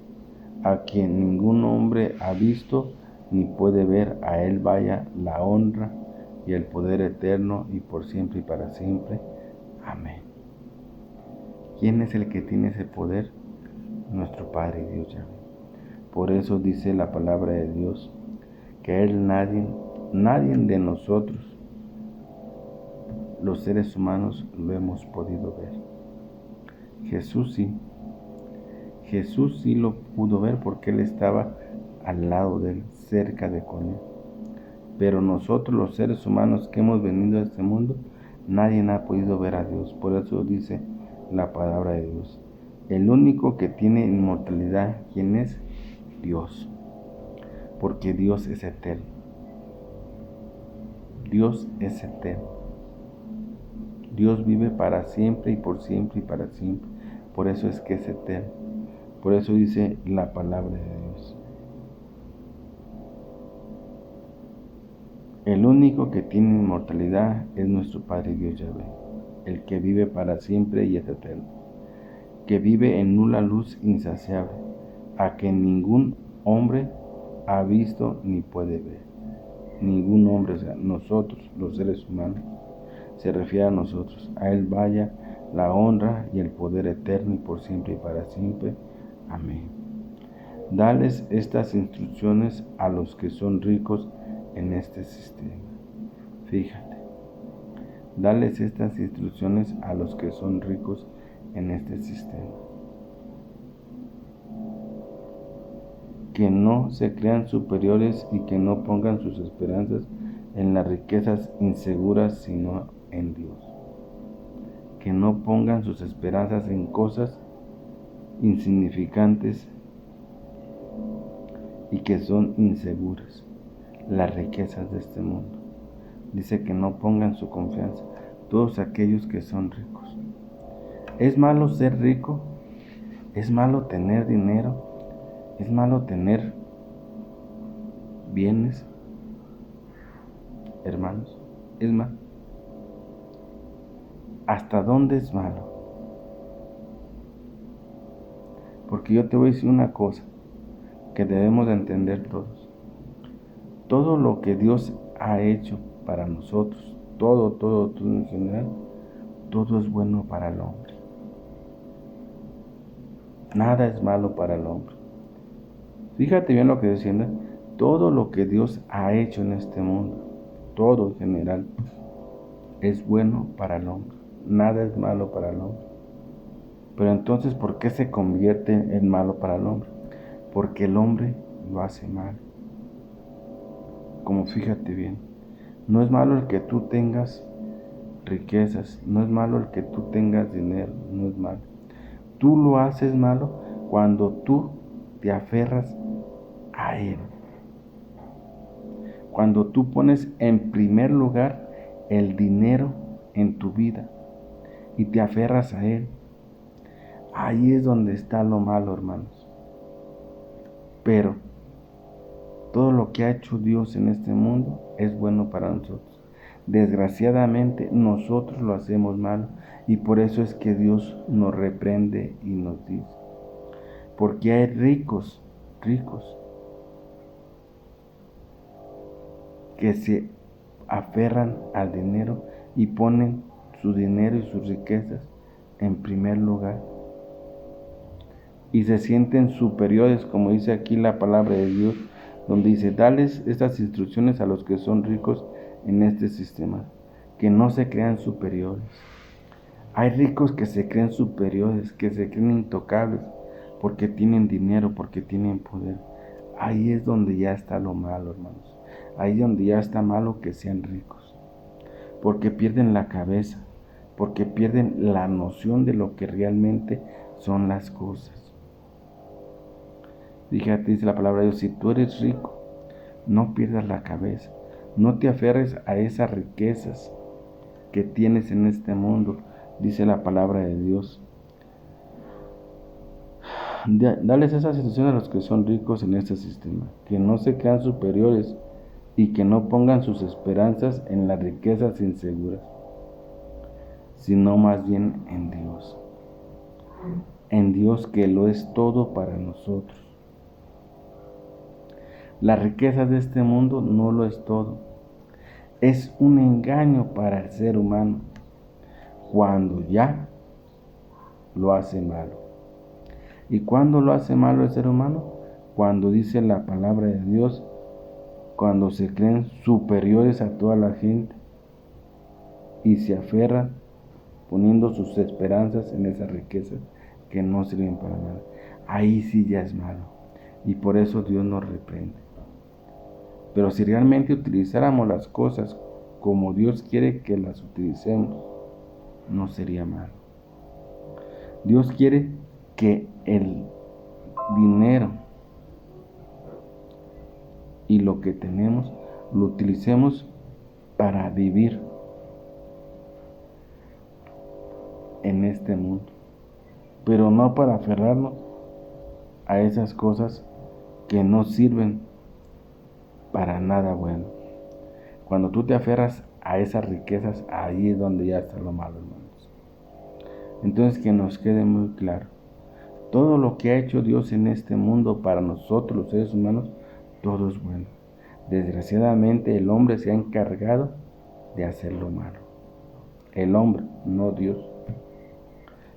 a quien ningún hombre ha visto ni puede ver, a Él vaya la honra y el poder eterno y por siempre y para siempre. Amén. ¿Quién es el que tiene ese poder? Nuestro Padre Dios Yahvé. Por eso dice la palabra de Dios, que Él nadie de nosotros, los seres humanos, lo hemos podido ver. Jesús sí lo pudo ver porque Él estaba al lado de Él, cerca de con Él. Pero nosotros, los seres humanos que hemos venido a este mundo, nadie ha podido ver a Dios. Por eso dice la palabra de Dios, el único que tiene inmortalidad, ¿quién es? Dios. Porque Dios es eterno. Dios es eterno. Dios vive para siempre y por siempre y para siempre. Por eso es que es eterno. Por eso dice la palabra de Dios. El único que tiene inmortalidad es nuestro Padre Dios Yahvé, el que vive para siempre y es eterno, que vive en nula luz insaciable, a que ningún hombre ha visto ni puede ver. Ningún hombre, o sea, nosotros, los seres humanos, se refiere a nosotros. A Él vaya la honra y el poder eterno y por siempre y para siempre. Amén. Dales estas instrucciones a los que son ricos en este sistema. Fíjate, dales estas instrucciones a los que son ricos en este sistema. Que no se crean superiores y que no pongan sus esperanzas en las riquezas inseguras, sino en Dios. Que no pongan sus esperanzas en cosas insignificantes y que son inseguras, las riquezas de este mundo. Dice que no pongan su confianza todos aquellos que son ricos. ¿Es malo ser rico? ¿Es malo tener dinero? ¿Es malo tener bienes? Hermanos, es malo. ¿Hasta dónde es malo? Porque yo te voy a decir una cosa que debemos de entender todos. Todo lo que Dios ha hecho para nosotros, todo en general, todo es bueno para el hombre. Nada es malo para el hombre. Fíjate bien lo que estoy diciendo. Todo lo que Dios ha hecho en este mundo, todo en general, es bueno para el hombre. Nada es malo para el hombre. Pero entonces, ¿por qué se convierte en malo para el hombre? Porque el hombre lo hace mal. Como fíjate bien, no es malo el que tú tengas riquezas, no es malo el que tú tengas dinero, no es malo. Tú lo haces malo cuando tú te aferras a Él. Cuando tú pones en primer lugar el dinero en tu vida y te aferras a Él. Ahí es donde está lo malo, hermanos. Pero todo lo que ha hecho Dios en este mundo es bueno para nosotros. Desgraciadamente nosotros lo hacemos mal y por eso es que Dios nos reprende y nos dice. Porque hay ricos que se aferran al dinero y ponen su dinero y sus riquezas en primer lugar. Y se sienten superiores, como dice aquí la palabra de Dios, donde dice, dales estas instrucciones a los que son ricos en este sistema, que no se crean superiores. Hay ricos que se creen superiores, que se creen intocables, porque tienen dinero, porque tienen poder. Ahí es donde ya está lo malo, hermanos. Ahí es donde ya está malo que sean ricos, porque pierden la cabeza, porque pierden la noción de lo que realmente son las cosas. Fíjate, dice la palabra de Dios, si tú eres rico, no pierdas la cabeza, no te aferres a esas riquezas que tienes en este mundo, dice la palabra de Dios. Dales esas instrucciones a los que son ricos en este sistema, que no se crean superiores y que no pongan sus esperanzas en las riquezas inseguras, sino más bien en Dios que lo es todo para nosotros. Las riquezas de este mundo no lo es todo. Es un engaño para el ser humano cuando ya lo hace malo. ¿Y cuándo lo hace malo el ser humano? Cuando dice la palabra de Dios, cuando se creen superiores a toda la gente y se aferran poniendo sus esperanzas en esas riquezas que no sirven para nada. Ahí sí ya es malo y por eso Dios nos reprende. Pero si realmente utilizáramos las cosas como Dios quiere que las utilicemos, no sería malo. Dios quiere que el dinero y lo que tenemos lo utilicemos para vivir en este mundo, pero no para aferrarnos a esas cosas que no sirven para nada bueno. Cuando tú te aferras a esas riquezas, ahí es donde ya está lo malo, hermanos. Entonces, que nos quede muy claro, todo lo que ha hecho Dios en este mundo para nosotros los seres humanos, todo es bueno. Desgraciadamente el hombre se ha encargado de hacer lo malo. El hombre, no Dios.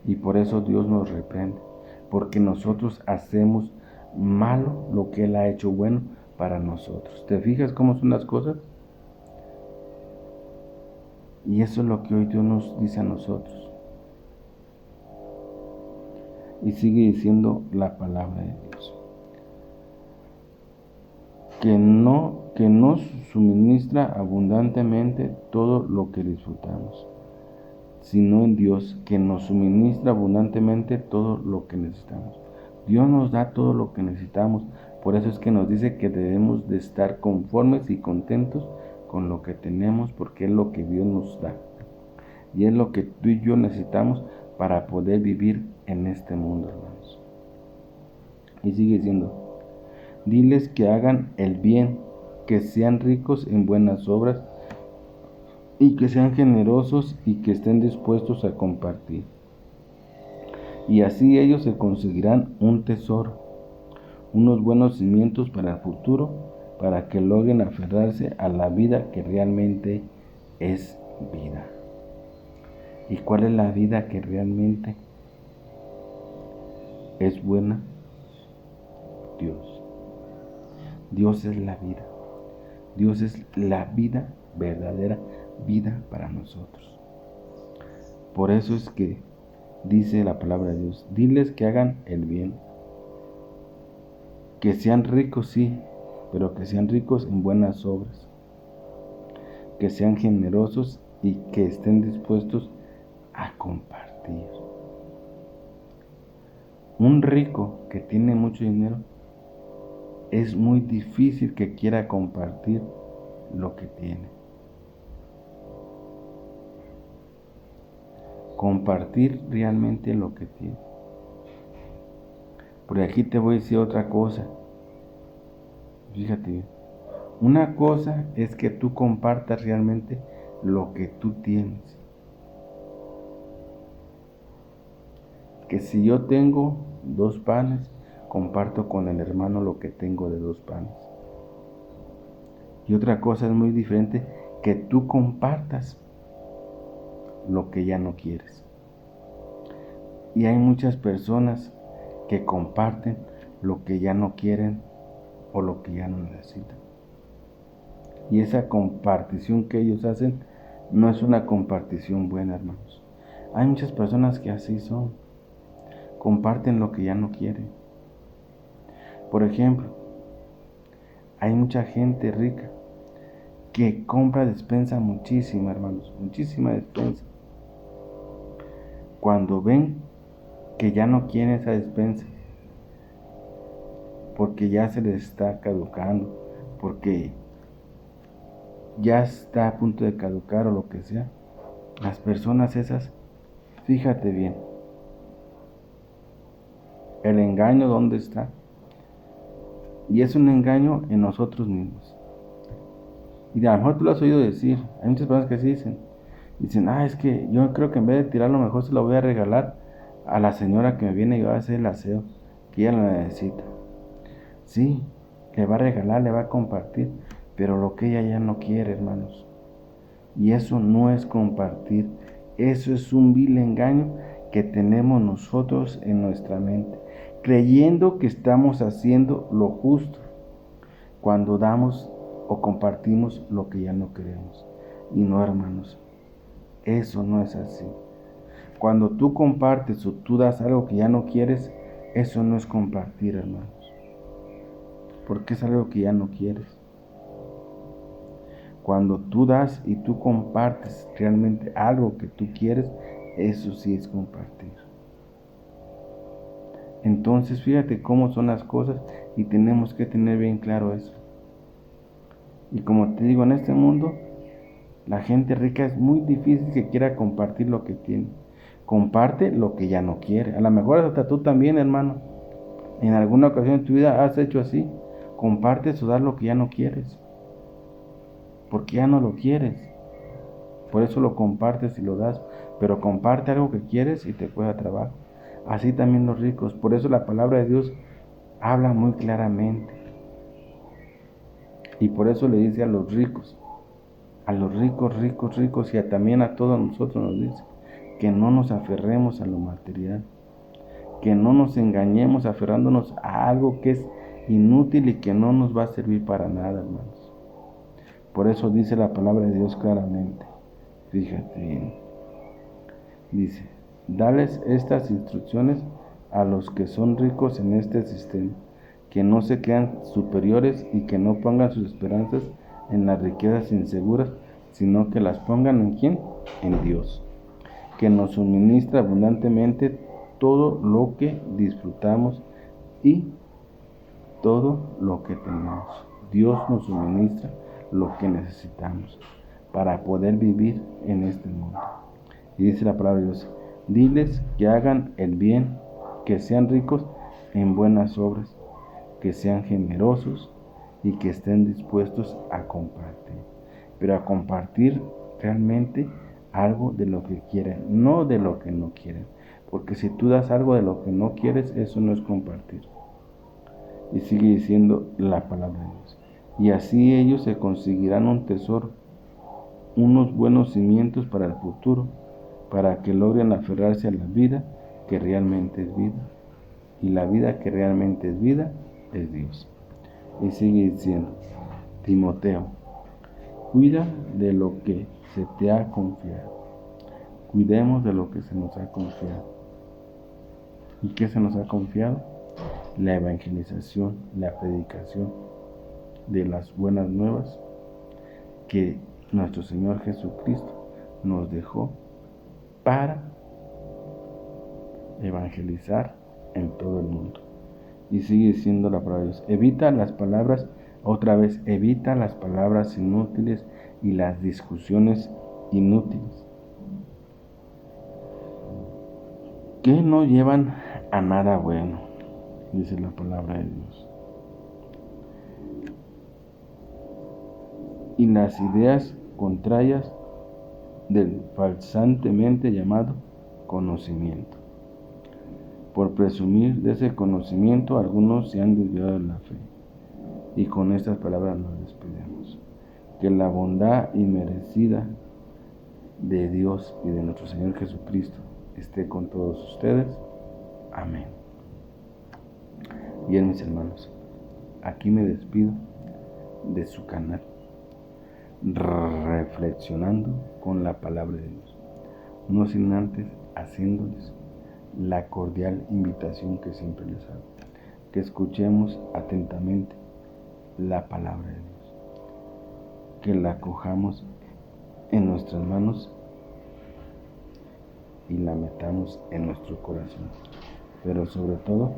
Y por eso Dios nos reprende, porque nosotros hacemos malo lo que Él ha hecho bueno para nosotros. ¿Te fijas cómo son las cosas? Y eso es lo que hoy Dios nos dice a nosotros. Y sigue diciendo la palabra de Dios. Que nos suministra abundantemente todo lo que disfrutamos, sino en Dios, que nos suministra abundantemente todo lo que necesitamos. Dios nos da todo lo que necesitamos, por eso es que nos dice que debemos de estar conformes y contentos con lo que tenemos, porque es lo que Dios nos da. Y es lo que tú y yo necesitamos para poder vivir en este mundo, hermanos. Y sigue diciendo, diles que hagan el bien, que sean ricos en buenas obras y que sean generosos y que estén dispuestos a compartir. Y así ellos se conseguirán un tesoro, unos buenos cimientos para el futuro, para que logren aferrarse a la vida que realmente es vida. ¿Y cuál es la vida que realmente es buena? Dios. Dios es la vida. Dios es la vida verdadera, vida para nosotros. Por eso es que dice la palabra de Dios, diles que hagan el bien, que sean ricos, sí, pero que sean ricos en buenas obras, que sean generosos y que estén dispuestos a compartir. Un rico que tiene mucho dinero, es muy difícil que quiera compartir lo que tiene. Compartir realmente lo que tiene. Por aquí te voy a decir otra cosa. Fíjate bien. Una cosa es que tú compartas realmente lo que tú tienes. Que si yo tengo 2 panes, comparto con el hermano lo que tengo de 2 panes. Y otra cosa es muy diferente, que tú compartas lo que ya no quieres. Y hay muchas personas que comparten lo que ya no quieren o lo que ya no necesitan. Y esa compartición que ellos hacen no es una compartición buena, hermanos. Hay muchas personas que así son. Comparten lo que ya no quieren. Por ejemplo, hay mucha gente rica que compra despensa muchísima, hermanos, muchísima despensa. Cuando ven que ya no quieren esa despensa, porque ya se les está caducando, porque ya está a punto de caducar o lo que sea, las personas esas, fíjate bien, el engaño ¿dónde está? Y es un engaño en nosotros mismos. Y a lo mejor tú lo has oído decir, hay muchas personas que sí dicen, es que yo creo que en vez de tirarlo mejor se lo voy a regalar a la señora que me viene y va a hacer el aseo, que ella lo necesita. Sí, le va a regalar, le va a compartir, pero lo que ella ya no quiere, hermanos. Y eso no es compartir, eso es un vil engaño que tenemos nosotros en nuestra mente, creyendo que estamos haciendo lo justo cuando damos o compartimos lo que ya no queremos. Y no, hermanos, eso no es así. Cuando tú compartes o tú das algo que ya no quieres, eso no es compartir, hermanos, porque es algo que ya no quieres. Cuando tú das y tú compartes realmente algo que tú quieres, eso sí es compartir. Entonces fíjate cómo son las cosas y tenemos que tener bien claro eso. Y como te digo, en este mundo, la gente rica es muy difícil que quiera compartir lo que tiene. Comparte lo que ya no quiere. A lo mejor hasta tú también, hermano. En alguna ocasión en tu vida has hecho así. Compartes o das lo que ya no quieres. Porque ya no lo quieres. Por eso lo compartes y lo das. Pero comparte algo que quieres y te cuesta trabajo. Así también los ricos. Por eso la palabra de Dios habla muy claramente. Y por eso le dice a los ricos, ricos, y también a todos nosotros nos dice que no nos aferremos a lo material, que no nos engañemos aferrándonos a algo que es inútil y que no nos va a servir para nada, hermanos. Por eso dice la palabra de Dios claramente. Fíjate bien. Dice, dales estas instrucciones a los que son ricos en este sistema, que no se crean superiores y que no pongan sus esperanzas en las riquezas inseguras, sino que las pongan ¿en quién? En Dios, que nos suministra abundantemente todo lo que disfrutamos y todo lo que tenemos. Dios nos suministra lo que necesitamos para poder vivir en este mundo. Y dice la palabra de Dios, diles que hagan el bien, que sean ricos en buenas obras, que sean generosos y que estén dispuestos a compartir. Pero a compartir realmente algo de lo que quieren, no de lo que no quieren. Porque si tú das algo de lo que no quieres, eso no es compartir. Y sigue diciendo la palabra de Dios. Y así ellos se conseguirán un tesoro, unos buenos cimientos para el futuro, para que logren aferrarse a la vida que realmente es vida. Y la vida que realmente es vida es Dios. Y sigue diciendo, Timoteo, cuida de lo que se te ha confiado. Cuidemos de lo que se nos ha confiado. ¿Y qué se nos ha confiado? La evangelización, la predicación de las buenas nuevas que nuestro Señor Jesucristo nos dejó para evangelizar en todo el mundo. Y sigue diciendo la palabra de Dios, evita las palabras inútiles y las discusiones inútiles, que no llevan a nada bueno, dice la palabra de Dios. Y las ideas contrarias del falsamente llamado conocimiento. Por presumir de ese conocimiento, algunos se han desviado de la fe. Y con estas palabras nos despedimos. Que la bondad inmerecida de Dios y de nuestro Señor Jesucristo esté con todos ustedes. Amén. Bien, mis hermanos, aquí me despido de su canal, reflexionando con la palabra de Dios, no sin antes haciéndoles la cordial invitación que siempre les hago, que escuchemos atentamente la palabra de Dios, que la cojamos en nuestras manos y la metamos en nuestro corazón, pero sobre todo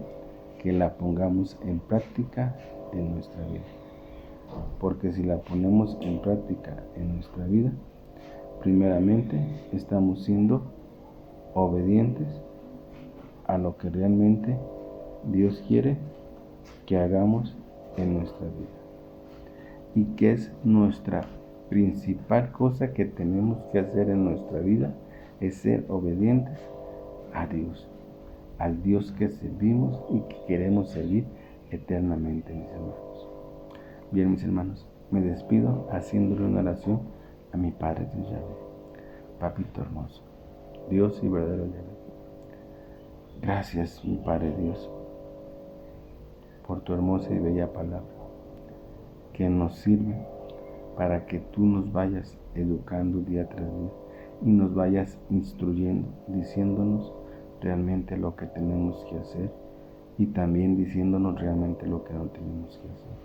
que la pongamos en práctica en nuestra vida, porque si la ponemos en práctica en nuestra vida, primeramente estamos siendo obedientes a lo que realmente Dios quiere que hagamos en nuestra vida, y que es nuestra principal cosa que tenemos que hacer en nuestra vida, es ser obedientes a Dios, al Dios que servimos y que queremos servir eternamente, mis hermanos. Bien, mis hermanos, me despido haciéndole una oración a mi Padre Dios Yahvé. Papito hermoso, Dios y verdadero Yahvé, gracias, mi Padre Dios, por tu hermosa y bella palabra, que nos sirve para que tú nos vayas educando día tras día y nos vayas instruyendo, diciéndonos realmente lo que tenemos que hacer y también diciéndonos realmente lo que no tenemos que hacer,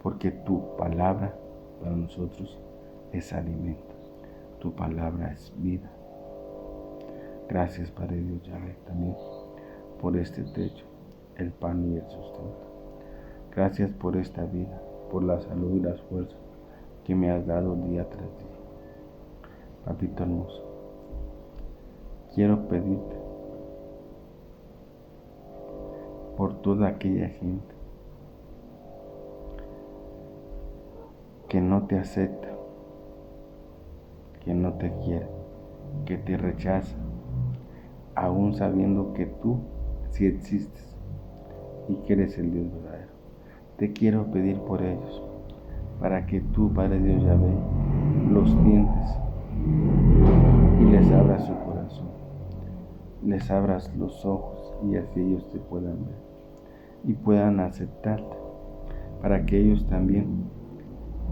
porque tu palabra para nosotros es alimento, tu palabra es vida. Gracias, Padre Dios Yahvé, también por este techo, el pan y el sustento. Gracias por esta vida, por la salud y las fuerzas que me has dado día tras día. Papito hermoso, quiero pedirte por toda aquella gente que no te acepta, que no te quiere, que te rechaza, aún sabiendo que tú sí existes y que eres el Dios verdadero. Te quiero pedir por ellos, para que tú, Padre Dios Yahvé, los tientes y les abras su corazón, les abras los ojos y así ellos te puedan ver y puedan aceptarte, para que ellos también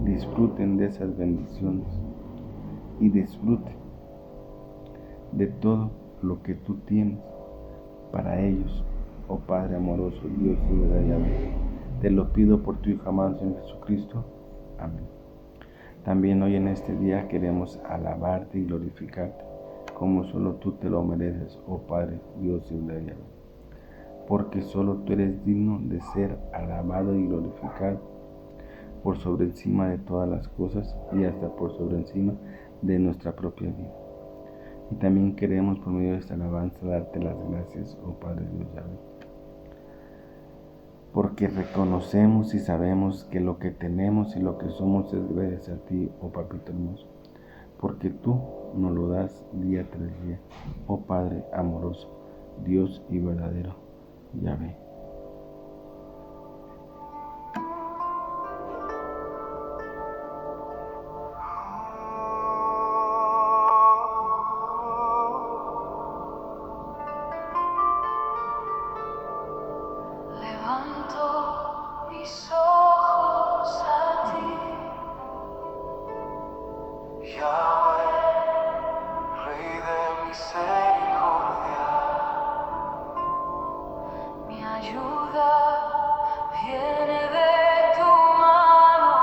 disfruten de esas bendiciones y disfruten de todo lo que tú tienes para ellos, oh Padre amoroso, Dios y verdad Yahvé. Te lo pido por tu Hijo amado, Señor Jesucristo. Amén. También hoy en este día queremos alabarte y glorificarte, como solo tú te lo mereces, oh Padre, Dios y verdad Yahvé, porque solo tú eres digno de ser alabado y glorificado por sobre encima de todas las cosas y hasta por sobre encima de nuestra propia vida. Y también queremos por medio de esta alabanza darte las gracias, oh Padre Dios Yahvé, porque reconocemos y sabemos que lo que tenemos y lo que somos es gracias a ti, oh Papito hermoso, porque tú nos lo das día tras día, oh Padre amoroso, Dios y verdadero Yahvé. Mis ojos a ti, Yahweh, Rey de misericordia, mi ayuda viene de tu mano,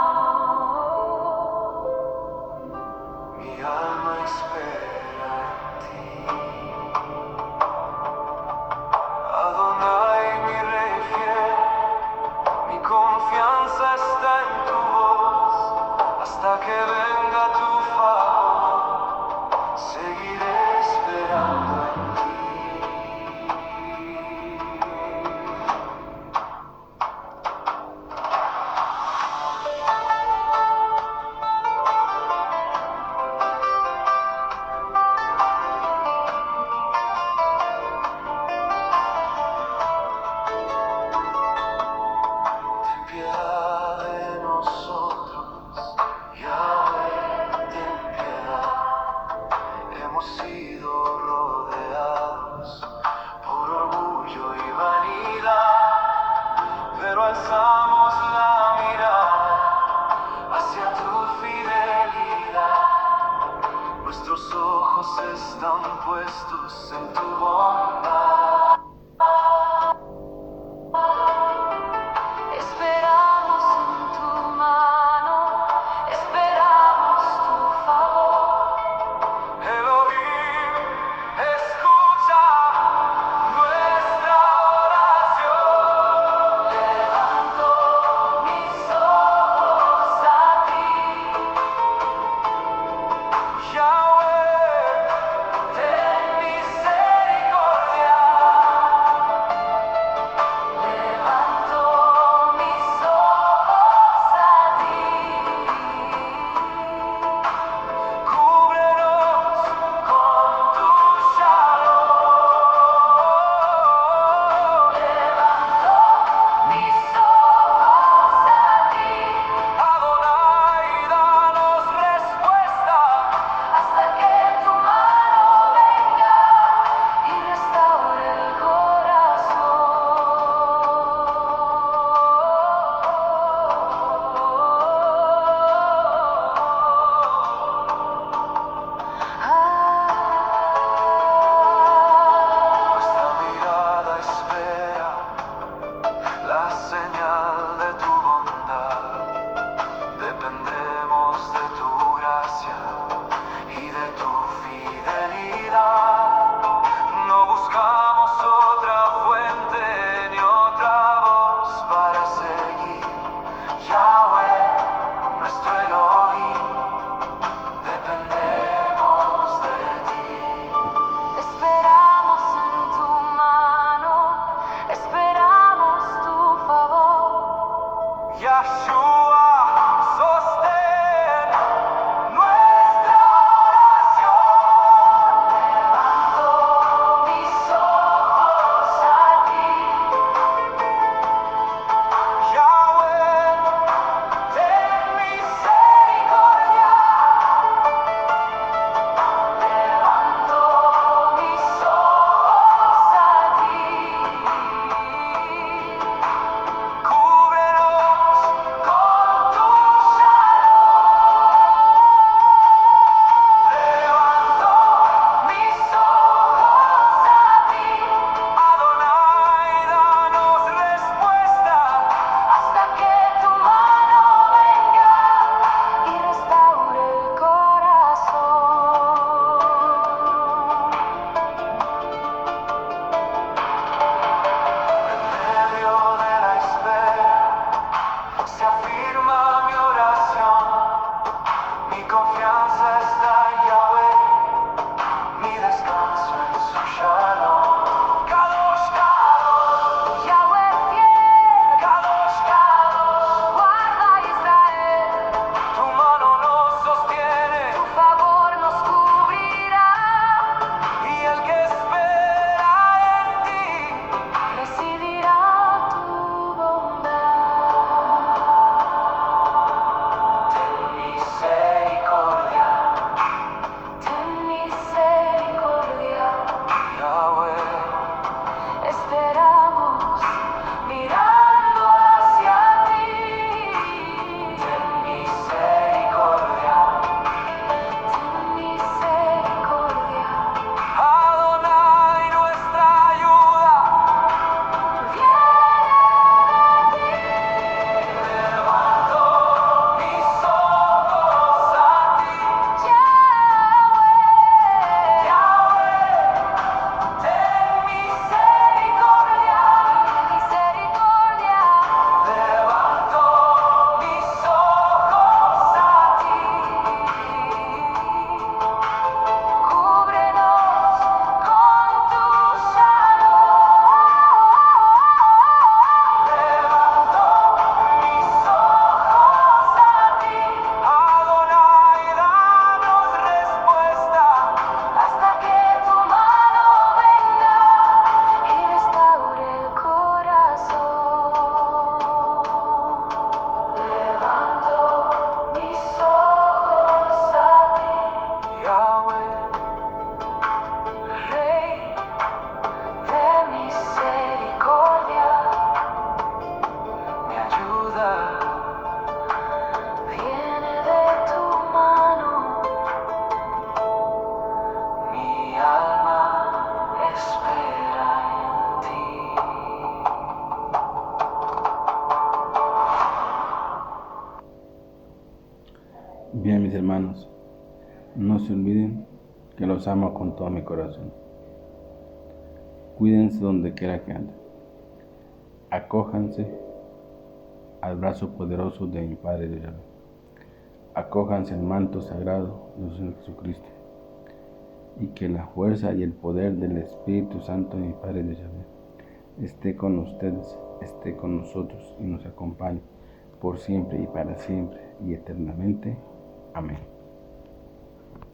mi alma espera en ti. Adonai, mi Rey fiel, mi confianza está en tu voz, hasta que venga tu favor, seguiré esperando en ti. pero alzamos la mirada hacia tu fidelidad. Nuestros ojos están puestos en tu bondad. Esperamos en tu mano, esperamos tu favor. Elohim, escucha nuestra oración. Levanto mis ojos a ti, Yahweh, ten misericordia. Levanto mis ojos a ti. Cúbrenos con tu shalom. Levanto mis ojos a ti. Adonai, danos respuesta hasta que tu mano venga y restaure el corazón. Nuestra mirada espera la señal de tu bondad. Dependemos de tu gracia y de tu fidelidad. No buscamos otra fuente ni otra voz para seguir. Yahweh, nuestro Elohim, dependemos de ti. Esperamos en tu mano, esperamos tu favor. Yahshua, sostén nuestra oración. Levanto mis ojos a ti, Yahweh, ten misericordia. Levanto mis ojos a ti. Cúbrenos con Bien, mis hermanos, no se olviden que los amo con todo mi corazón. Cuídense donde quiera que anden. Acójanse al brazo poderoso de mi Padre Dios. Acójanse al manto sagrado de nuestro Señor Jesucristo. Y que la fuerza y el poder del Espíritu Santo de mi Padre Dios esté con ustedes, esté con nosotros y nos acompañe por siempre y para siempre y eternamente. Amén.